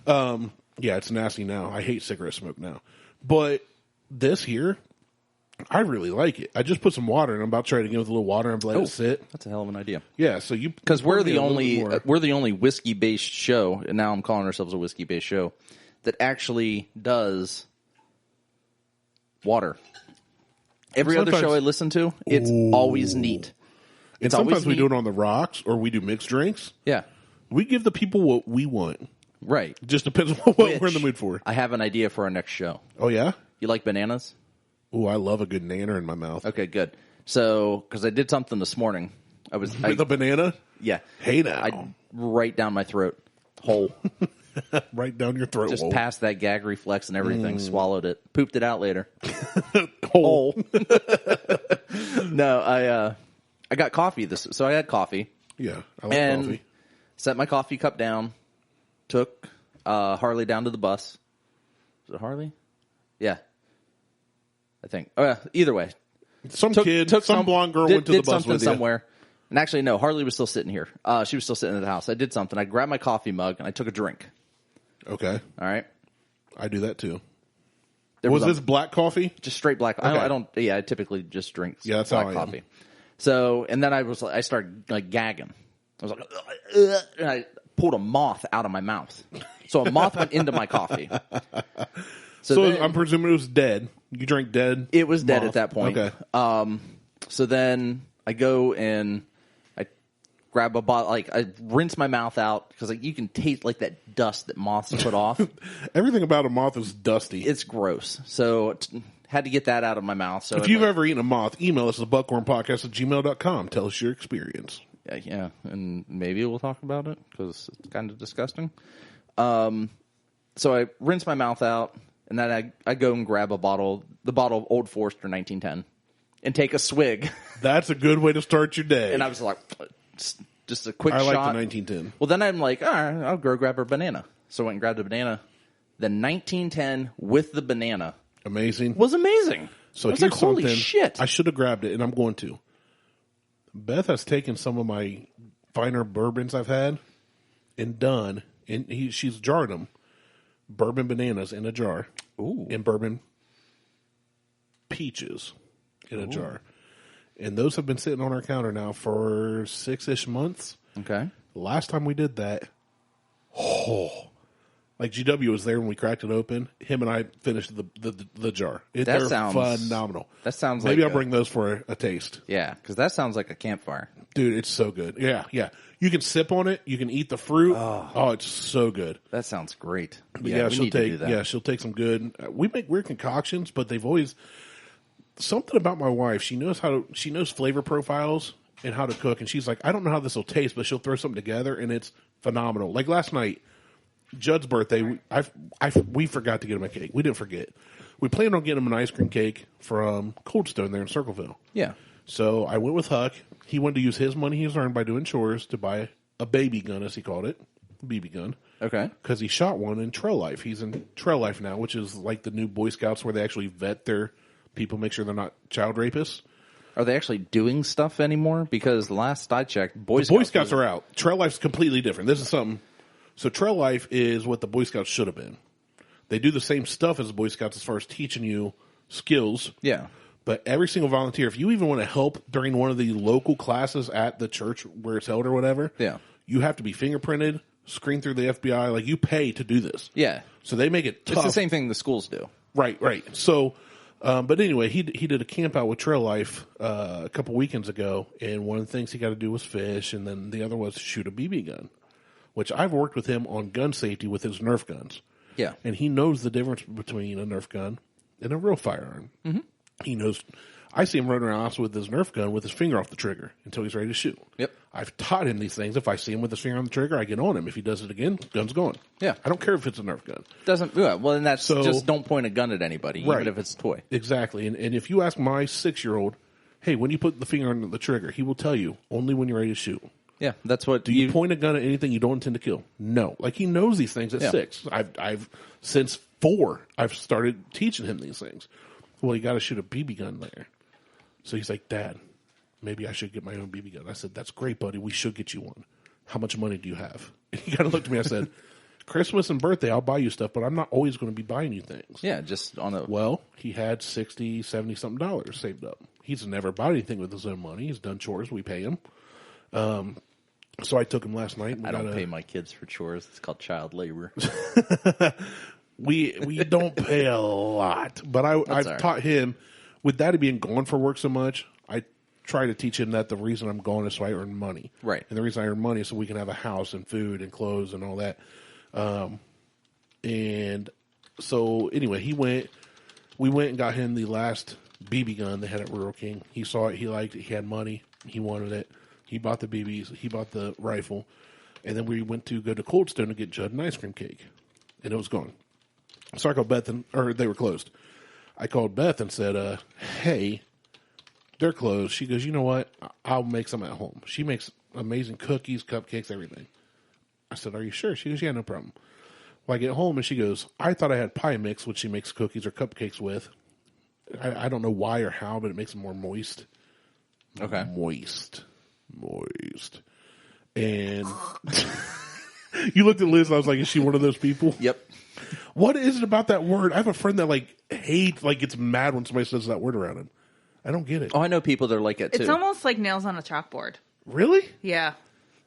Yeah, it's nasty now. I hate cigarette smoke now, but this here, I really like it. I just put some water, and I'm about to try it again with a little water and let it sit. That's a hell of an idea. Yeah, so you because we're the only whiskey based show, and now I'm calling ourselves a whiskey based show that actually does water. Every other show I listen to, it's always neat. And sometimes we do it on the rocks, or we do mixed drinks. Yeah, we give the people what we want. Right. It just depends on what we're in the mood for. I have an idea for our next show. Oh yeah. You like bananas? Oh, I love a good nanner in my mouth. Okay, good. So, because I did something this morning. With a banana? Yeah. Hey now. Right down my throat hole. Right down your throat Just hole. past that gag reflex and everything. Swallowed it. Pooped it out later. Hole. No, I got coffee. So I had coffee. Yeah, I like coffee. Set my coffee cup down. Took Harley down to the bus. Was it Harley? Yeah. I think. Either way. Some blonde girl went to the bus with you. Somewhere. And actually, no, Harley was still sitting here. She was still sitting at the house. I did something. I grabbed my coffee mug and I took a drink. Okay. All right. I do that too. Was this black coffee? Just straight black. Okay. I don't. Yeah, I typically just drink that's black how I coffee. So, and then I started like gagging. I was like, and I pulled a moth out of my mouth. So a moth went into my coffee. So then, I'm presuming it was dead. You drank dead? it was dead moth. at that point. Okay. So then I go and I grab a bottle. Like I rinse my mouth out because like you can taste like that dust that moths put off. Everything about a moth is dusty. It's gross. So had to get that out of my mouth. So if you've ever eaten a moth, email us at buckhornpodcast@gmail.com. Tell us your experience. Yeah, and maybe we'll talk about it because it's kind of disgusting. So I rinse my mouth out, and then I go and grab the bottle of Old Forester 1910, and take a swig. That's a good way to start your day. And I was like, just a quick shot. I like the 1910. Well, then I'm like, all right, I'll go grab a banana. So I went and grabbed a banana. The 1910 with the banana. Amazing. Was amazing. So I was here's like, holy something. shit. I should have grabbed it, and I'm going to. Beth has taken some of my finer bourbons I've had and done, and she's jarred them. Bourbon bananas in a jar. Ooh. And bourbon peaches in a jar. And those have been sitting on our counter now for 6-ish months. Okay. Last time we did that, like GW was there when we cracked it open. Him and I finished the jar. They're phenomenal. That sounds Maybe like I'll bring those for a taste. Yeah, because that sounds like a campfire. Dude, it's so good. Yeah. You can sip on it. You can eat the fruit. Oh, it's so good. That sounds great. But we need to do that. she'll take some good. We make weird concoctions, but they've always something about my wife. She knows flavor profiles and how to cook. And she's like, I don't know how this will taste, but she'll throw something together, and it's phenomenal. Like last night, Judd's birthday, we forgot to get him a cake. We didn't forget. We planned on getting him an ice cream cake from Cold Stone there in Circleville. Yeah. So I went with Huck. He wanted to use his money he's earned by doing chores to buy a baby gun, as he called it, BB gun. Okay. Because he shot one in Trail Life. He's in Trail Life now, which is like the new Boy Scouts where they actually vet their people, make sure they're not child rapists. Are they actually doing stuff anymore? Because last I checked, Boy Scouts are out. Trail Life's completely different. This is something. So Trail Life is what the Boy Scouts should have been. They do the same stuff as the Boy Scouts as far as teaching you skills. Yeah. But every single volunteer, if you even want to help during one of the local classes at the church where it's held or whatever, yeah, you have to be fingerprinted, screened through the FBI. Like, you pay to do this. Yeah. So they make it tough. It's the same thing the schools do. Right. So, but anyway, he did a camp out with Trail Life a couple weekends ago, and one of the things he got to do was fish, and then the other was shoot a BB gun, which I've worked with him on gun safety with his Nerf guns. Yeah. And he knows the difference between a Nerf gun and a real firearm. Mm-hmm. He knows. I see him running around also with his Nerf gun with his finger off the trigger until he's ready to shoot. Yep. I've taught him these things. If I see him with his finger on the trigger, I get on him. If he does it again, gun's going. Yeah. I don't care if it's a Nerf gun. Doesn't. Yeah, well, then that's just don't point a gun at anybody, right. even if it's a toy. Exactly. And if you ask my 6-year-old, hey, when you put the finger on the trigger, he will tell you only when you're ready to shoot. Yeah, that's what. Do you point a gun at anything you don't intend to kill? No. Like, he knows these things at 6. I've since 4, I've started teaching him these things. Well, you got to shoot a BB gun there. So he's like, Dad, maybe I should get my own BB gun. I said, that's great, buddy. We should get you one. How much money do you have? And he kind of looked at me. I said, Christmas and birthday, I'll buy you stuff, but I'm not always going to be buying you things. Yeah, just on a. Well, he had $60, $70-something dollars saved up. He's never bought anything with his own money. He's done chores. We pay him. So I took him last night. I don't pay my kids for chores. It's called child labor. We don't pay a lot, but I've taught him, with Daddy being gone for work so much, I try to teach him that the reason I'm gone is so I earn money. Right. And the reason I earn money is so we can have a house and food and clothes and all that. And so anyway, we went and got him the last BB gun they had at Rural King. He saw it. He liked it. He had money. He wanted it. He bought the BBs. He bought the rifle. And then we went to go to Cold Stone to get Judd an ice cream cake. And it was gone. So I called Beth, or they were closed. I called Beth and said, hey, they're closed. She goes, you know what? I'll make some at home. She makes amazing cookies, cupcakes, everything. I said, are you sure? She goes, yeah, no problem. Well, I get home and she goes, I thought I had pie mix, which she makes cookies or cupcakes with. I don't know why or how, but it makes them more moist. Okay. Moist. And you looked at Liz and I was like, is she one of those people? Yep. What is it about that word? I have a friend that gets mad when somebody says that word around him. I don't get it. Oh, I know people that are like it too. It's almost like nails on a chalkboard. Really? Yeah.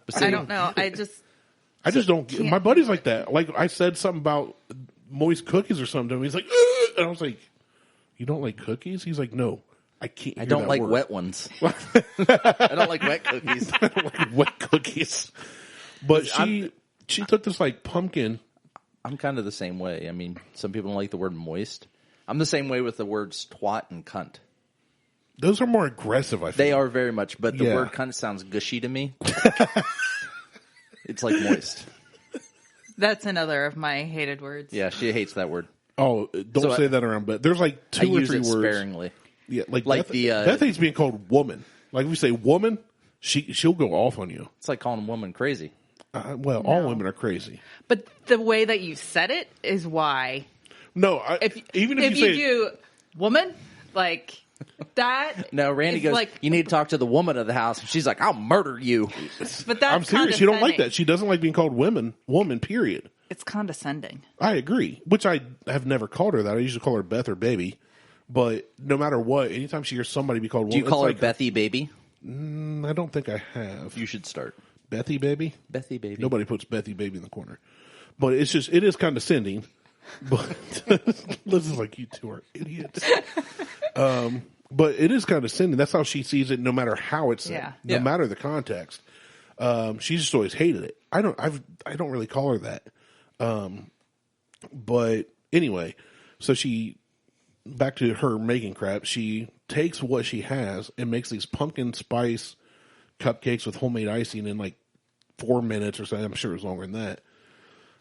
See, I don't know. I just don't get. My buddy's like that. Like, I said something about moist cookies or something. He's like, ugh! And I was like, you don't like cookies? He's like, no, I can't. I don't like word. wet ones. I don't like wet cookies. I don't like wet cookies. But she took this like pumpkin. I'm kind of the same way. I mean, some people don't like the word moist. I'm the same way with the words twat and cunt. Those are more aggressive, I think. They are very much, but the Yeah. word cunt sounds gushy to me. It's like moist. That's another of my hated words. Yeah, she hates that word. Oh, don't So say that around. But there's like I two or use three it words. sparingly. Yeah, like Like Beth hates being called woman. Like if we say woman, she'll go off on you. It's like calling a woman crazy. Well, all women are crazy. But the way that you said it is why. No, even if you say do woman, like that. No, Randy is goes, like, you need to talk to the woman of the house. She's like, I'll murder you. but that's I'm serious. She don't like condescending. that. She doesn't like being called woman, period. It's condescending. I agree, which I have never called her that. I usually call her Beth or baby. But no matter what, anytime she hears somebody be called woman. Do you call her like, Bethy Baby? I don't think I have. You should start. Bethy baby? Bethy Baby. Nobody puts Bethy baby in the corner. But it is condescending. But this is like, you two are idiots. But it is condescending. That's how she sees it, no matter how it's said, Yeah. no matter the context. She just always hated it. I don't really call her that. But anyway, so back to her making crap. She takes what she has and makes these pumpkin spice cupcakes with homemade icing in like 4 minutes or something. I'm sure it was longer than that.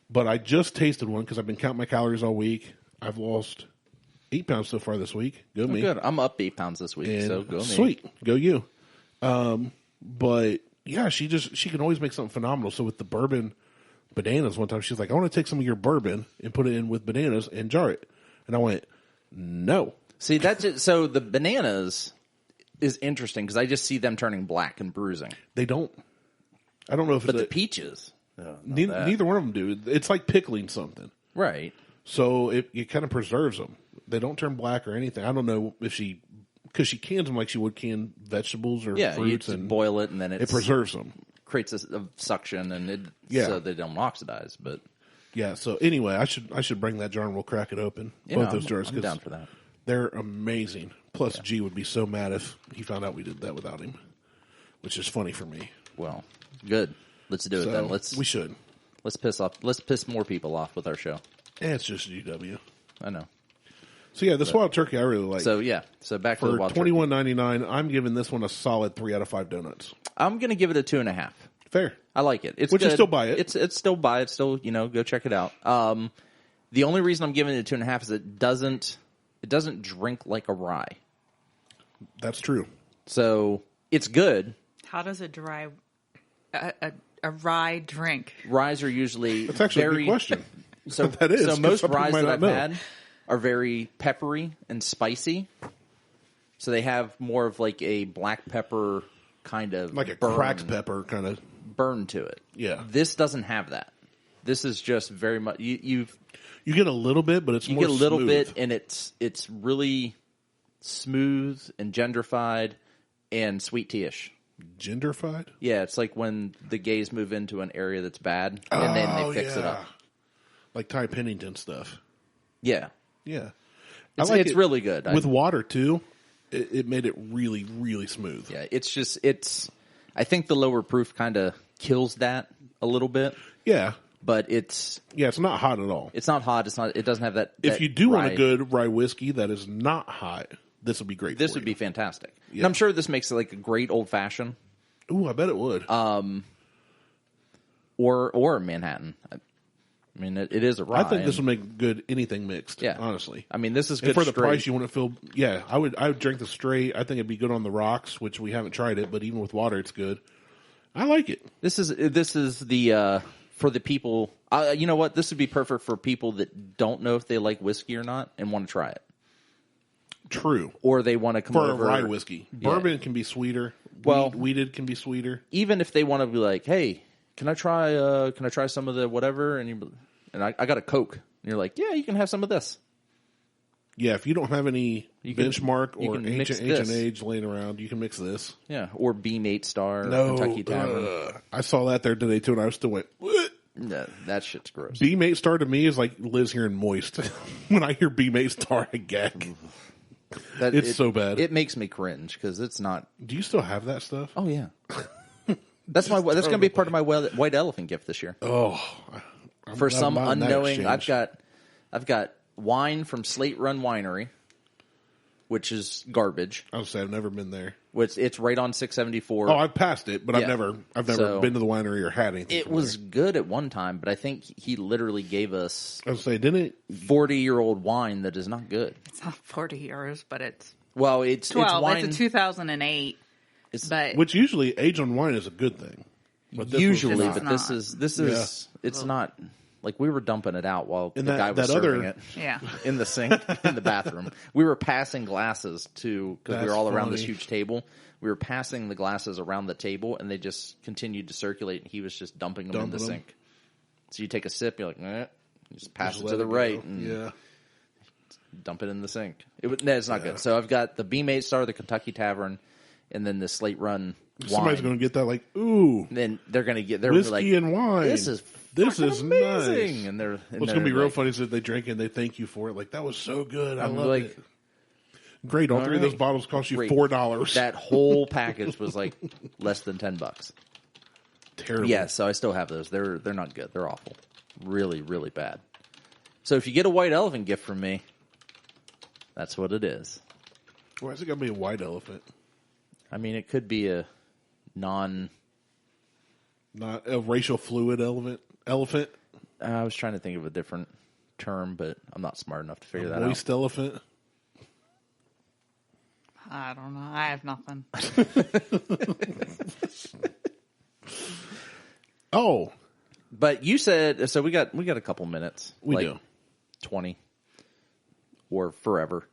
But I just tasted one because I've been counting my calories all week. I've lost 8 pounds so far this week. Go me. Good. I'm up 8 pounds this week, And so go me. sweet. Go you. But yeah, she can always make something phenomenal. So with the bourbon bananas one time, she's like, I want to take some of your bourbon and put it in with bananas and jar it. And I went, no. See, that's it. So the bananas is interesting because I just see them turning black and bruising. They don't. I don't know if But it's the peaches. No, neither one of them do. It's like pickling something. Right. So it kind of preserves them. They don't turn black or anything. I don't know if because she cans them like she would can vegetables or fruits, you and boil it and then it preserves them. Creates a suction and so they don't oxidize. But Yeah. So anyway, I should bring that jar and we'll crack it open. Both those jars. I'm down for that. They're amazing. Plus, G would be so mad if he found out we did that without him, which is funny for me. Well, good. Let's do it then. We should. Let's piss more people off with our show. It's just GW. I know. So yeah, this wild turkey I really like. So back to the for wild turkey. $21.99, I'm giving this one a solid 3 out of 5 donuts. I'm going to give it a 2.5. Fair. I like it. It's Would you good. still buy it? It's still buy it. Still, go check it out. The only reason I'm giving it a 2.5 is it doesn't drink like a rye. That's true. So it's good. How does a rye drink? Ryes are usually That's actually very a good question. So That is, so 'cause most some people ryes might that not I've know. had are very peppery and spicy. So they have more of like a black pepper kind of Like a burn, cracked pepper kind of. burn to it. Yeah. This doesn't have that. This is just very much you get a little bit, but it's more get a little smooth. bit, and it's really smooth and genderified and sweet tea-ish. Genderfied? Yeah, it's like when the gays move into an area that's bad, and then they fix it up. Like Ty Pennington stuff. Yeah, Yeah. it's really good. With water, too, it made it really, really smooth. Yeah, it's. I think the lower proof kind of kills that a little bit, Yeah. but it's not hot at all. not hot. It doesn't have that. If you do want rye- a good rye whiskey that is not hot, this would be great. this for would you. be fantastic. And I'm sure this makes it like a great old fashioned. Ooh, I bet it would. Or a Manhattan. I mean, it is a rye. I think this would make good anything mixed. Yeah. Honestly, I mean, this is and good for the straight. price. You wouldn't feel. Yeah, I would drink this straight. I think it'd be good on the rocks, which we haven't tried it, but even with water, it's good. I like it. This is the for the people. You know what? This would be perfect for people that don't know if they like whiskey or not and want to try it, True. or they want to come For over. a rye whiskey, bourbon can be sweeter. Well- weeded can be sweeter. Even if they want to be like, hey, can I try some of the whatever? And I got a Coke. And you're like, yeah, you can have some of this. Yeah, if you don't have any can- benchmark you or can mix ancient this. age laying around, you can mix this. Yeah, or Beam 8 Star, No, Kentucky Tavern. I saw that there today too, and I still went. What? No, that shit's gross. B-Mate Star to me is like Liz hearing moist. When I hear B-Mate Star, I gag. It's so bad. It makes me cringe because it's not. Do you still have that stuff? Oh yeah. That's going to be part of my white elephant gift this year. Oh, for some unknowing, I've got wine from Slate Run Winery, which is garbage. I would say I've never been there. It's right on 674. Oh, I've passed it, but Yeah. I've never been to the winery or had anything. It was good at one time, but I think he literally gave us I would say, didn't it? 40-year-old wine that is not good. It's not 40 euros, but it's Well, it's 12. wine. It's a 2008. But Which usually age on wine is a good thing. But this usually, was but this is it's not like we were dumping it out while the guy was serving it. yeah, In the sink, in the bathroom. We were passing glasses because we That's were all around this funny. huge table. We were passing the glasses around the table, and they just continued to circulate, and he was just dumping them in the sink. So you take a sip, you're like, you just pass Just it let to the it right, go. and dump it in the sink. It's not good. So I've got the B-Mate Star, the Kentucky Tavern, and then the Slate Run wine. Somebody's going to get that like, ooh, Then they're going to get whiskey like, and wine. This is amazing. nice. And What's going to be real funny is that they drink and they thank you for it. Like, that was so good. I love it. Great. All three of those bottles cost you $4. That whole package was like less than $10. Terrible. Yeah, so I still have those. They're not good. They're awful. Really, really bad. So if you get a white elephant gift from me, that's what it is. Why is it going to be a white elephant? I mean, it could be not a racial fluid elephant? I was trying to think of a different term, but I'm not smart enough to figure that out. Moist elephant? I don't know. I have nothing. Oh, But you said so. We got a couple minutes. We do. 20 or forever.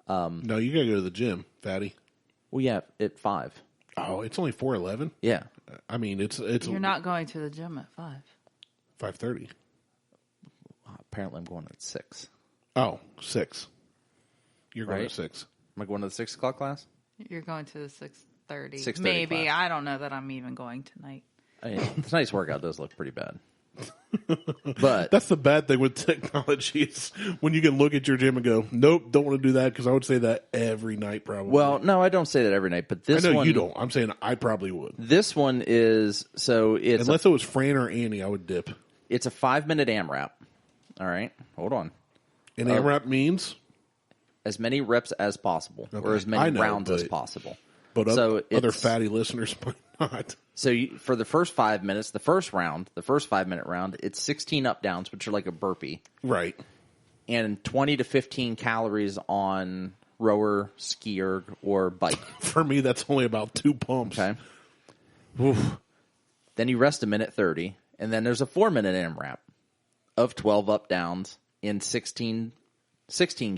no, you got to go to the gym, fatty. Well, yeah, at 5. Oh, it's only 4:11. Yeah, I mean, it's You're not going to the gym at 5. 5:30. apparently I'm going at 6. Oh, 6. You're going Right? at 6. Am I going to the 6 o'clock class? You're going to the 6:30. 6:30 Maybe. class. I don't know that I'm even going tonight. I mean, tonight's workout does look pretty bad. But That's the bad thing with technology is when you can look at your gym and go, nope, don't want to do that, because I would say that every night probably. well, no, I don't say that every night. But I this know one, you don't. I'm saying I probably would. This one is so it's Unless it was Fran or Annie, I would dip. it's a 5-minute AMRAP. All right, hold on. And AMRAP means? As many reps as possible, or Okay. as many I know, rounds as but- possible. But So other it's- fatty listeners might not. So for the first 5 minutes, the first 5-minute round, it's 16 up downs, which are like a burpee, Right. and 20 to 15 calories on rower, skier, or bike. For me, that's only about 2 pumps. Okay. Oof. Then you rest a minute 30, and then there's a 4-minute AMRAP of 12 up downs in 16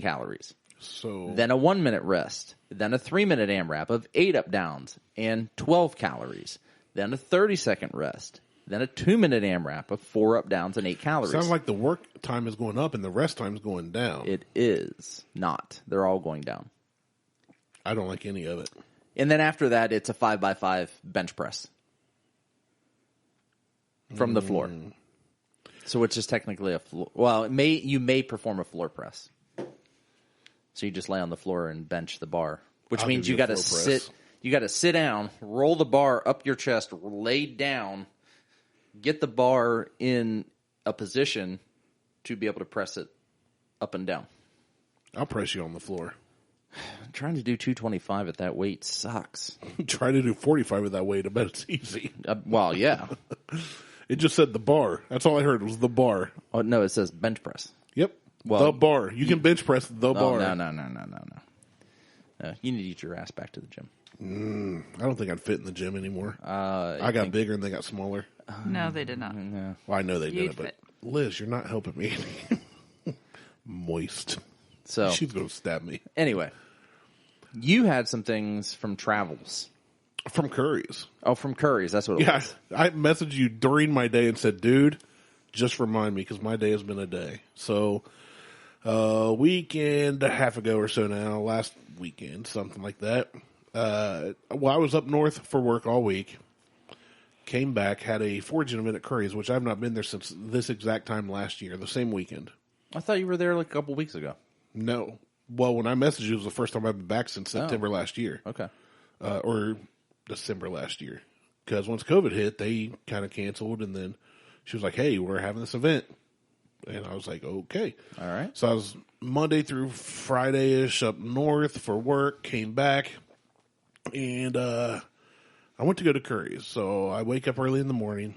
calories. So Then a 1-minute rest. Then a 3-minute AMRAP of 8 up downs and 12 calories. Then a 30-second rest. Then a 2-minute AMRAP of 4 up downs and 8 calories. sounds like the work time is going up and the rest time is going down. It is not. They're all going down. I don't like any of it. And then after that, it's a 5x5 bench press from the floor. So it's just technically a floor. Well, you may perform a floor press. So you just lay on the floor and bench the bar, which I'll means give you you a got to floor sit. press. You got to sit down, roll the bar up your chest, lay down, get the bar in a position to be able to press it up and down. I'll press you on the floor. Trying to do 225 at that weight sucks. Try to do 45 with that weight. I bet it's easy. Well, yeah. It just said the bar. That's all I heard was the bar. Oh no, it says bench press. Yep. Well- the bar. You can bench press the Oh, bar. No, you need to get your ass back to the gym. I don't think I'd fit in the gym anymore. I got bigger and they got smaller. No, they did not. Well, I know they You'd did it, but fit. Liz, you're not helping me. Moist. So She's going to stab me. anyway, you had some things from travels. From Curry's. Oh, from Curry's. That's what it Yeah, was. I messaged you during my day and said, dude, just remind me because my day has been a day. So, a week and a half ago or so now, last weekend, something like that. Well, I was up north for work all week. came back, had a foraging event at Curry's, which I've not been there since this exact time last year, the same weekend. I thought you were there like a couple weeks ago. No. Well, when I messaged you, it was the first time I've been back since September last year. Okay. Or December last year. Because once COVID hit, they kind of canceled, and then she was like, hey, we're having this event. And I was like, okay. All right. So I was Monday through Friday-ish up north for work, came back, and I went to go to Curry's. So I wake up early in the morning,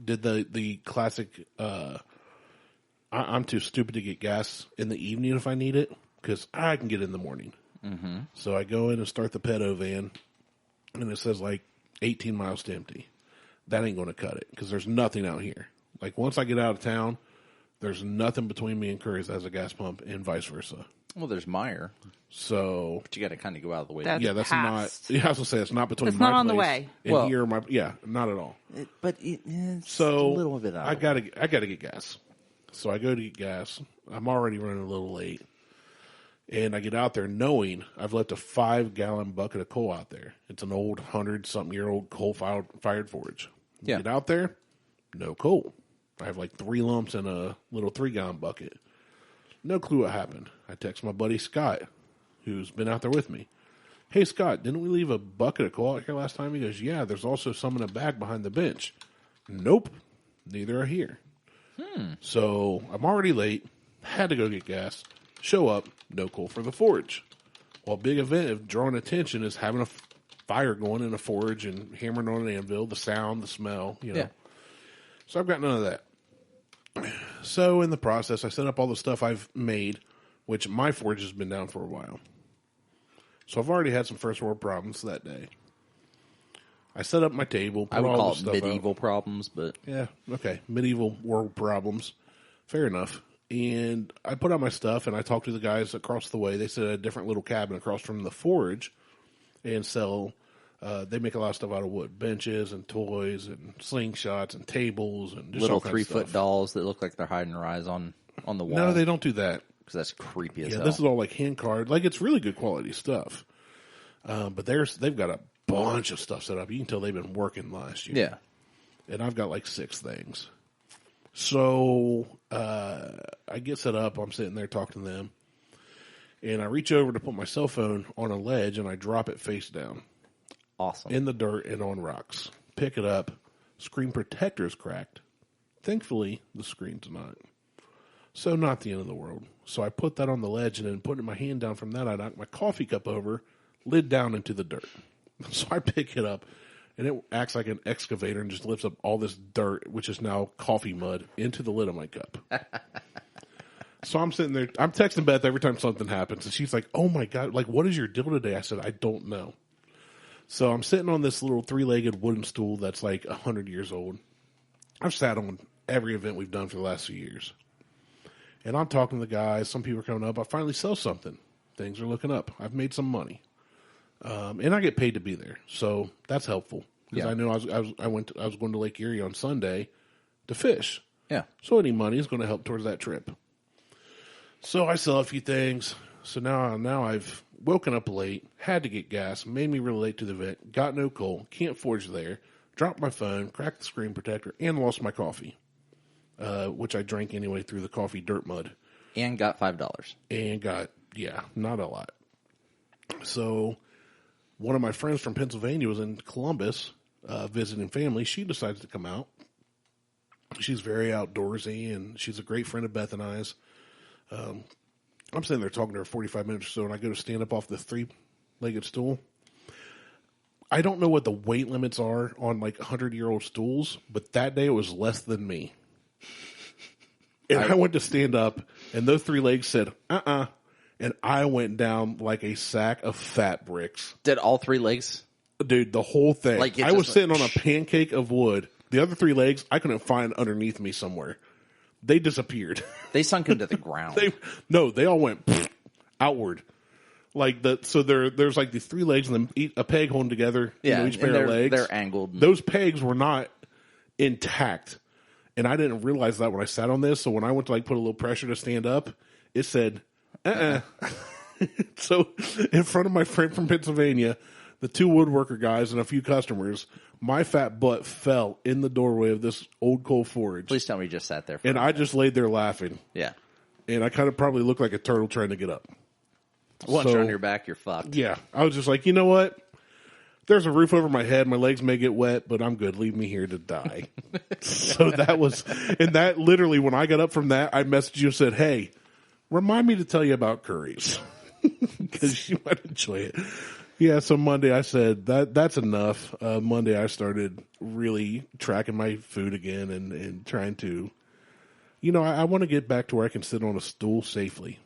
did the classic, I'm too stupid to get gas in the evening if I need it, because I can get in the morning. Mm-hmm. So I go in and start the pedo van, and it says like 18 miles to empty. That ain't going to cut it, because there's nothing out here. Like, once I get out of town, there's nothing between me and Curry's that has a gas pump, and vice versa. Well, there's Meyer. So, But you got to kind of go out of the way. That's yeah, that's past. not. Yeah, I was gonna say it's not between. It's my not on the place way. And Well- here, not at all. It's So a little bit out. I gotta get gas. So I go to get gas. I'm already running a little late, and I get out there knowing I've left a 5-gallon bucket of coal out there. It's an old 100-something-year-old coal-fired forge. Yeah. Get out there, no coal. I have like 3 lumps in a little 3-gallon bucket. No clue what happened. I text my buddy Scott, who's been out there with me. Hey, Scott, didn't we leave a bucket of coal out here last time? He goes, yeah, there's also some in a bag behind the bench. Nope, neither are here. So I'm already late, had to go get gas, show up, no coal for the forge. Well, big event of drawing attention is having a fire going in a forge and hammering on an anvil, the sound, the smell, Yeah. So I've got none of that. So in the process, I set up all the stuff I've made, which my forge has been down for a while. So I've already had some first world problems that day. I set up my table. Put I would all call the it stuff medieval out. problems, but Yeah, okay. Medieval world problems. Fair enough. And I put out my stuff, and I talked to the guys across the way. They said a different little cabin across from the forge and sell. They make a lot of stuff out of wood. Benches and toys and slingshots and tables and just little all kinds of 3-foot stuff. dolls that look like they're hiding their eyes on the wall. No, they don't do that. because that's creepy as Yeah, hell. this is all like hand card. Like, it's really good quality stuff. But they've got a bunch of stuff set up. You can tell they've been working last year. Yeah. And I've got like 6 things. So I get set up. I'm sitting there talking to them. And I reach over to put my cell phone on a ledge, and I drop it face down Awesome. in the dirt and on rocks. Pick it up. Screen protector is cracked. Thankfully, the screen's not. So not the end of the world. So I put that on the ledge, and then putting my hand down from that, I knock my coffee cup over, lid down into the dirt. So I pick it up, and it acts like an excavator and just lifts up all this dirt, which is now coffee mud, into the lid of my cup. So I'm sitting there, I'm texting Beth every time something happens, and she's like, oh my God, like, what is your deal today? I said, I don't know. So I'm sitting on this little 3-legged wooden stool that's like 100 years old. I've sat on every event we've done for the last few years. And I'm talking to the guys, some people are coming up, I finally sell something. Things are looking up. I've made some money. And I get paid to be there. So that's helpful. Because Yeah. I know I was going to Lake Erie on Sunday to fish. Yeah. So any money is going to help towards that trip. So I sell a few things. So now I've woken up late, had to get gas, made me really late to the event, got no coal, can't forge there, dropped my phone, cracked the screen protector, and lost my coffee, which I drank anyway through the coffee dirt mud. And got $5. And got, not a lot. So one of my friends from Pennsylvania was in Columbus visiting family. She decides to come out. She's very outdoorsy, and she's a great friend of Beth and I's. I'm sitting there talking to her 45 minutes or so, and I go to stand up off the 3-legged stool. I don't know what the weight limits are on like 100-year-old stools, but that day it was less than me. And I went to stand up, and those 3 legs said, and I went down like a sack of fat bricks. Did all 3 legs? Dude, the whole thing. Like, it I was just sitting on a pancake of wood. The other 3 legs, I couldn't find underneath me somewhere. They disappeared. They sunk into the ground. They all went outward. Like there's like these 3 legs and then a peg holding together. Yeah, each and pair of legs. they're angled. Those pegs were not intact, and I didn't realize that when I sat on this. So when I went to like put a little pressure to stand up, it said, So in front of my friend from Pennsylvania, the 2 woodworker guys and a few customers, my fat butt fell in the doorway of this old coal forage. Please tell me you just sat there. And I just laid there laughing. Yeah. And I kind of probably looked like a turtle trying to get up. Once you're on your back, you're fucked. Yeah. I was just like, you know what? There's a roof over my head. My legs may get wet, but I'm good. Leave me here to die. So that was, and that literally, when I got up from that, I messaged you and said, hey, remind me to tell you about curries. Because you might enjoy it. Yeah, so Monday I said, that's enough. Monday I started really tracking my food again and trying to, I want to get back to where I can sit on a stool safely.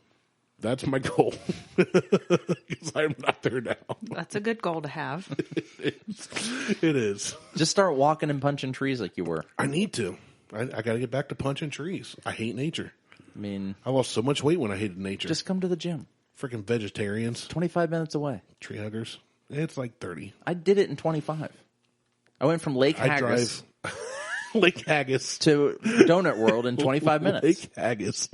That's my goal. Because I'm not there now. That's a good goal to have. It is. Just start walking and punching trees like you were. I need to. I got to get back to punching trees. I hate nature. I mean, I lost so much weight when I hated nature. just come to the gym. Freaking vegetarians. 25 minutes away. Tree huggers. It's like 30. I did it in 25. I went from Lake Haggis Lake Haggis to Donut World in 25 minutes. Lake Haggis.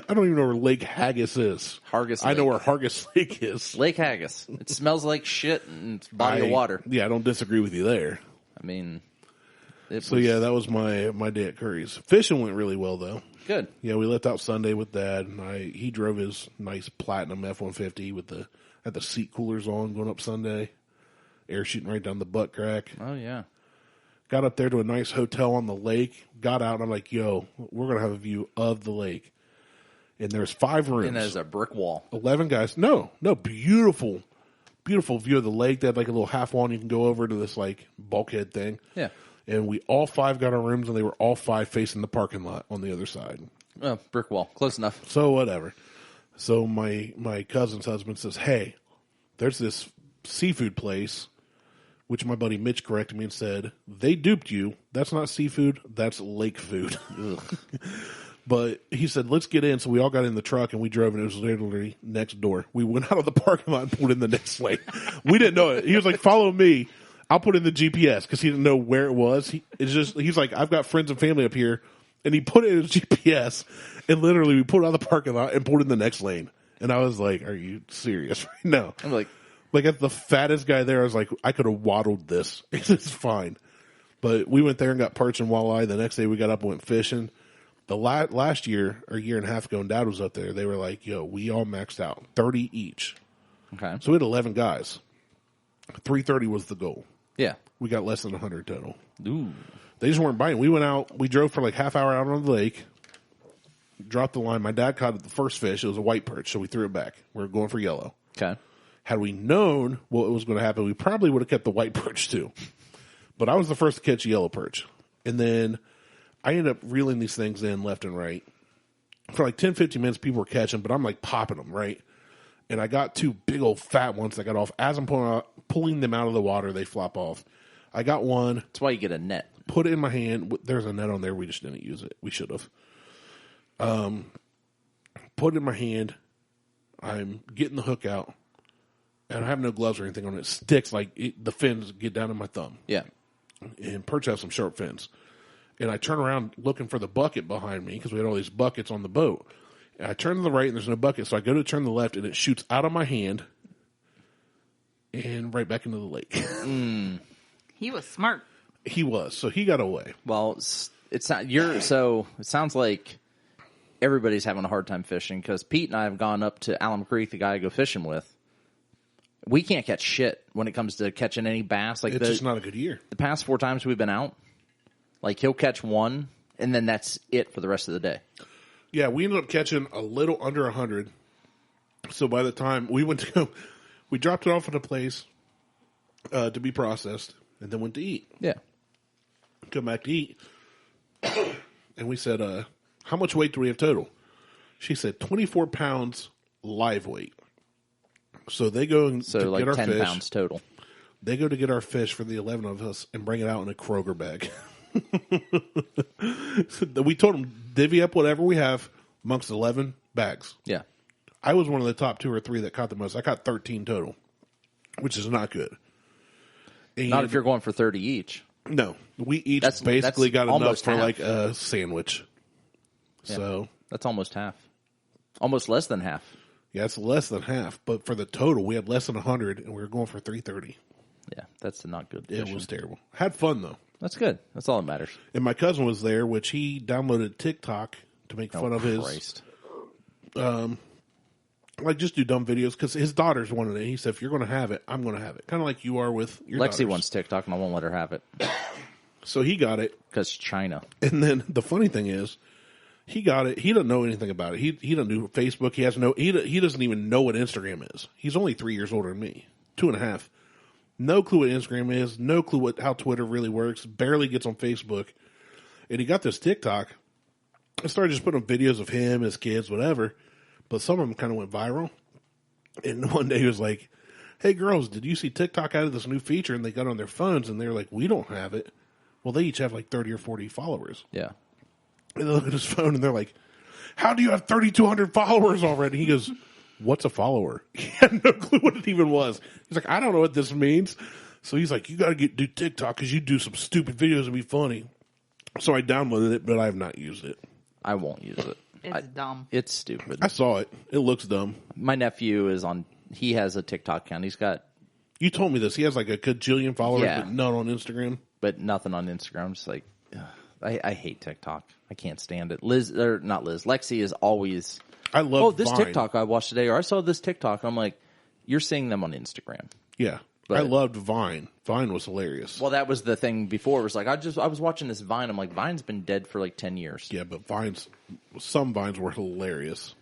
I don't even know where Lake Haggis is. Hargis I know Lake. where Hargis Lake is. Lake Haggis. It smells like shit and it's a body of water. Yeah, I don't disagree with you there. I mean, yeah, that was my day at Curry's. Fishing went really well though. Good. Yeah, we left out Sunday with Dad, and he drove his nice Platinum F-150 with had the seat coolers on going up Sunday, air shooting right down the butt crack. Oh yeah. Got up there to a nice hotel on the lake. Got out, and I'm like, "Yo, we're gonna have a view of the lake." And there's 5 rooms. And there's a brick wall. 11 guys. No, beautiful, beautiful view of the lake. They had like a little half wall, and you can go over to this like bulkhead thing. Yeah. And we all 5 got our rooms, and they were all 5 facing the parking lot on the other side. Oh, brick wall. Close enough. So whatever. So my cousin's husband says, "Hey, there's this seafood place," which my buddy Mitch corrected me and said, "They duped you. That's not seafood. That's lake food." But he said, "Let's get in." So we all got in the truck and we drove, and it was literally next door. We went out of the parking lot and pulled in the next lane. We didn't know it. He was like, "Follow me. I'll put in the GPS," because he didn't know where it was. He's like, "I've got friends and family up here." And he put it in his GPS, and literally we pulled out of the parking lot and pulled in the next lane. And I was like, "Are you serious right now?" I'm like as the fattest guy there, I was like, I could have waddled this. It's fine. But we went there and got perch and walleye. The next day we got up and went fishing. The last year, or year and a half ago, and Dad was up there, they were like, "Yo, we all maxed out. 30 each." Okay. So we had 11 guys. 330 was the goal. Yeah. We got less than 100 total. Ooh. They just weren't biting. We went out. We drove for like half hour out on the lake. Dropped the line. My dad caught the first fish. It was a white perch, so we threw it back. We were going for yellow. Okay. Had we known what was going to happen, we probably would have kept the white perch too. But I was the first to catch a yellow perch. And then I ended up reeling these things in left and right. For like 10, 15 minutes, people were catching, but I'm like popping them, right? And I got 2 big old fat ones that got off. As I'm pulling them out of the water, they flop off. I got one. That's why you get a net. Put it in my hand. There's a net on there. We just didn't use it. We should have. Put it in my hand. I'm getting the hook out. And I have no gloves or anything on it. It sticks like the fins get down in my thumb. Yeah. And perch have some sharp fins. And I turn around looking for the bucket behind me because we had all these buckets on the boat. And I turn to the right and there's no bucket. So I go to turn to the left and it shoots out of my hand and right back into the lake. He was smart. He was. So he got away. Well, it sounds like everybody's having a hard time fishing because Pete and I have gone up to Alum Creek, the guy I go fishing with. We can't catch shit when it comes to catching any bass. Like it's just not a good year. The past 4 times we've been out, like he'll catch one and then that's it for the rest of the day. Yeah, we ended up catching a little under 100. So by the time we went to go, we dropped it off at a place to be processed and then went to eat. Yeah. Come back to eat. And we said, how much weight do we have total? She said 24 pounds live weight. So they go to like get our 10 fish. pounds total. They go to get our fish for the 11 of us and bring it out in a Kroger bag. So we told them, divvy up whatever we have amongst 11 bags. Yeah. I was one of the top 2 or 3 that caught the most. I caught 13 total, which is not good. And Not if you're going for 30 each. No, we each basically got enough for half. like a sandwich. Yeah. So that's almost half. Almost less than half. yeah, it's less than half. But for the total, we had less than 100, and we were going for 330. Yeah, that's not good. It fishing. was terrible. Had fun, though. That's good. That's all that matters. And my cousin was there, which he downloaded TikTok to make fun of his, like just do dumb videos because his daughters wanted it. He said, if you're going to have it, I'm going to have it. Kind of like you are with your Lexi daughters. wants TikTok and I won't let her have it. So he got it. Because China. And then the funny thing is, he got it. He doesn't know anything about it. He doesn't do Facebook. He has no. He doesn't even know what Instagram is. He's only 3 years older than me, 2.5. No clue what Instagram is. No clue how Twitter really works. Barely gets on Facebook. And he got this TikTok. I started just putting up videos of him, his kids, whatever. But some of them kind of went viral. And one day he was like, "Hey girls, did you see TikTok added this new feature?" And they got on their phones and they're like, "We don't have it." Well, they each have like 30 or 40 followers. Yeah. And they look at his phone and they're like, "How do you have 3,200 followers already?" He goes, "What's a follower?" He had no clue what it even was. He's like, "I don't know what this means." So he's like, "You got to do TikTok because you do some stupid videos and be funny." So I downloaded it, but I have not used it. I won't use it. It's dumb. It's stupid. I saw it. It looks dumb. My nephew is on, he has a TikTok account. He's got, You told me this. He has like a cajillion followers, Yeah. but none on Instagram. but nothing on Instagram. I'm just like, ugh, I hate TikTok. I can't stand it. Lexi is always, I love oh, this Vine. TikTok I watched today, or I saw this TikTok. I'm like, you're seeing them on Instagram. Yeah. But- I loved Vine. Vine was hilarious. Well, that was the thing before. It was like, I was watching this Vine. I'm like, Vine's been dead for like 10 years. Yeah, but some Vines were hilarious.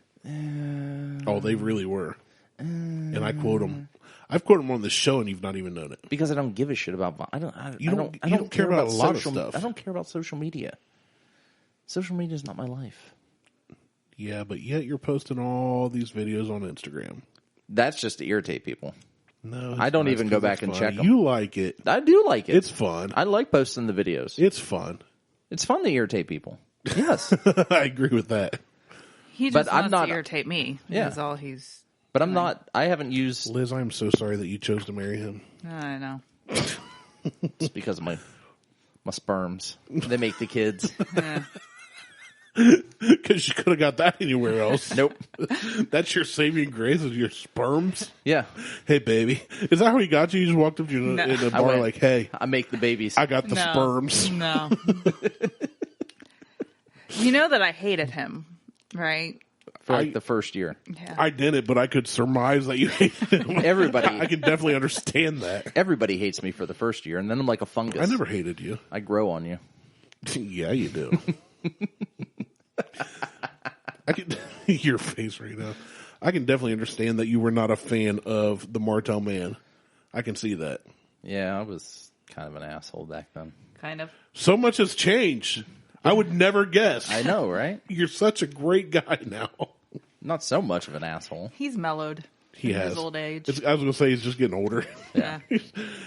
Oh, they really were. And I quote them. I've quoted them on the show, and you've not even known it. Because I don't give a shit about Vine. I don't care about a lot of social, stuff. I don't care about social media. Social media is not my life. Yeah, but yet you're posting all these videos on Instagram. That's just to irritate people. No, I don't even go back and check them. You like it. I do like it. It's fun. I like posting the videos. It's fun. It's fun to irritate people. Yes. I agree with that. He But just I'm wants not- to irritate me. Yeah. That's all he's... But I'm not, I haven't used, Liz, I'm so sorry that you chose to marry him. I know. it's because of my sperms. They make the kids. Yeah. Because you could have got that anywhere else. Nope. That's your saving grace is your sperms? Yeah. Hey, baby. Is that how he got you? You just walked up to you No. in a I bar went- like, hey, I make the babies. I got the No. sperms. No. You know that I hated him, right? for like the first year. Yeah. I didn't, but I could surmise that you hated him. Everybody, I can definitely understand that. everybody hates me for the first year, and then I'm like a fungus. I never hated you. I grow on you. Yeah, you do. I can your face right now. I can definitely understand that you were not a fan of the Martelle man. I can see that. Yeah, I was kind of an asshole back then. Kind of. So much has changed. I would never guess. I know, right? You're such a great guy now. Not so much of an asshole. He's mellowed. He in has. his old age. I was going to say he's just getting older. Yeah.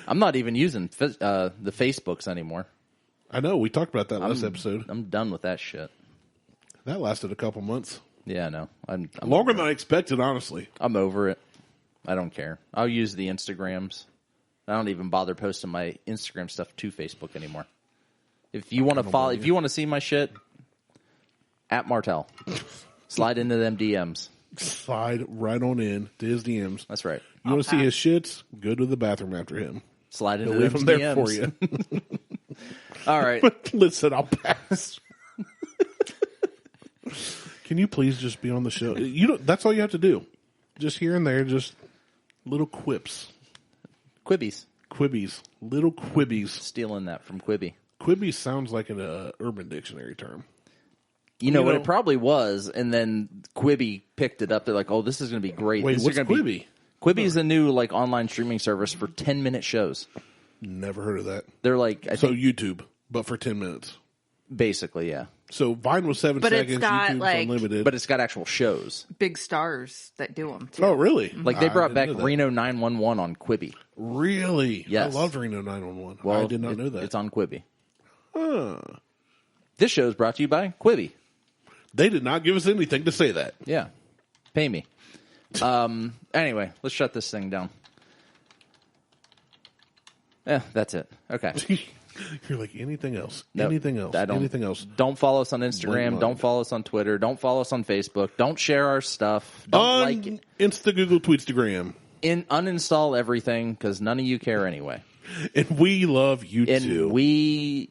I'm not even using the Facebooks anymore. I know. We talked about that last episode. I'm done with that shit. That lasted a couple months. Yeah, no. I'm Longer than I expected, honestly. I'm over it. I don't care. I'll use the Instagrams. I don't even bother posting my Instagram stuff to Facebook anymore. If you want to follow, if you want to see my shit, at Martelle, slide into them DMs. Slide right on in to his DMs. That's right. You want to see his shits? Go to the bathroom after him. Slide into He'll leave them them DMs there for you. All right. Listen, I'll pass. Can you please just be on the show? You don't. That's all you have to do. Just here and there, just little quips, Quibbies. quibbies, little quibbies. Stealing that from Quibi. Quibby sounds like an Urban Dictionary term. You know what? know- It probably was, and then Quibi picked it up. They're like, "Oh, this is going to be great." Wait, These what's are gonna Quibi? Quibi is a new like online streaming service for 10-minute shows. Never heard of that. They're like, I So think, YouTube, but for 10 minutes. basically, yeah. So Vine was 7 But it's seconds. got, YouTube's like- unlimited. But it's got actual shows. Big stars that do them, too. Oh, really? Like they I brought didn't back know that. Reno 911 on Quibi. Really? Yes. I loved Reno 911. Well, I did not know that. It's on Quibi. Huh. This show is brought to you by Quibi. They did not give us anything to say that. Yeah, pay me. Anyway, let's shut this thing down. Yeah, that's it. Okay. You're like, anything else? Nope. Anything else? I don't- Anything else? Don't follow us on Instagram. Blank Don't line. follow us on Twitter. Don't follow us on Facebook. Don't share our stuff. Don't like it. Insta, Google, Tweetstagram. Uninstall everything because none of you care anyway. And we love you And too. we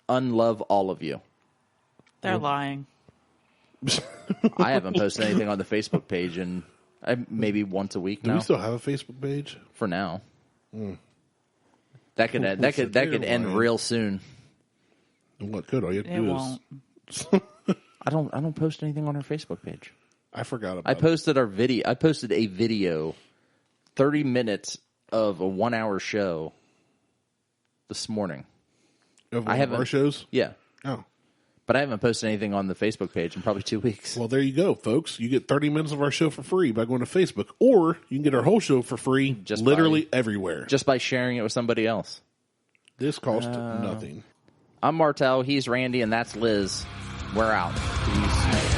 unlove all of you. They're lying. I haven't posted anything on the Facebook page in maybe once a week Do now. we still have a Facebook page? For now. That could end real soon. What could? All you have to It do won't. is... I don't post anything on our Facebook page. I forgot about I posted our video. I posted a video, 30 minutes of a 1 hour show this morning. Of I one of haven't- our shows? Yeah. Oh. But I haven't posted anything on the Facebook page in probably 2 weeks. Well, there you go, folks. You get 30 minutes of our show for free by going to Facebook. Or you can get our whole show for free Just literally everywhere. Just by sharing it with somebody else. This cost nothing. I'm Martelle, he's Randy, and that's Liz. We're out. Peace.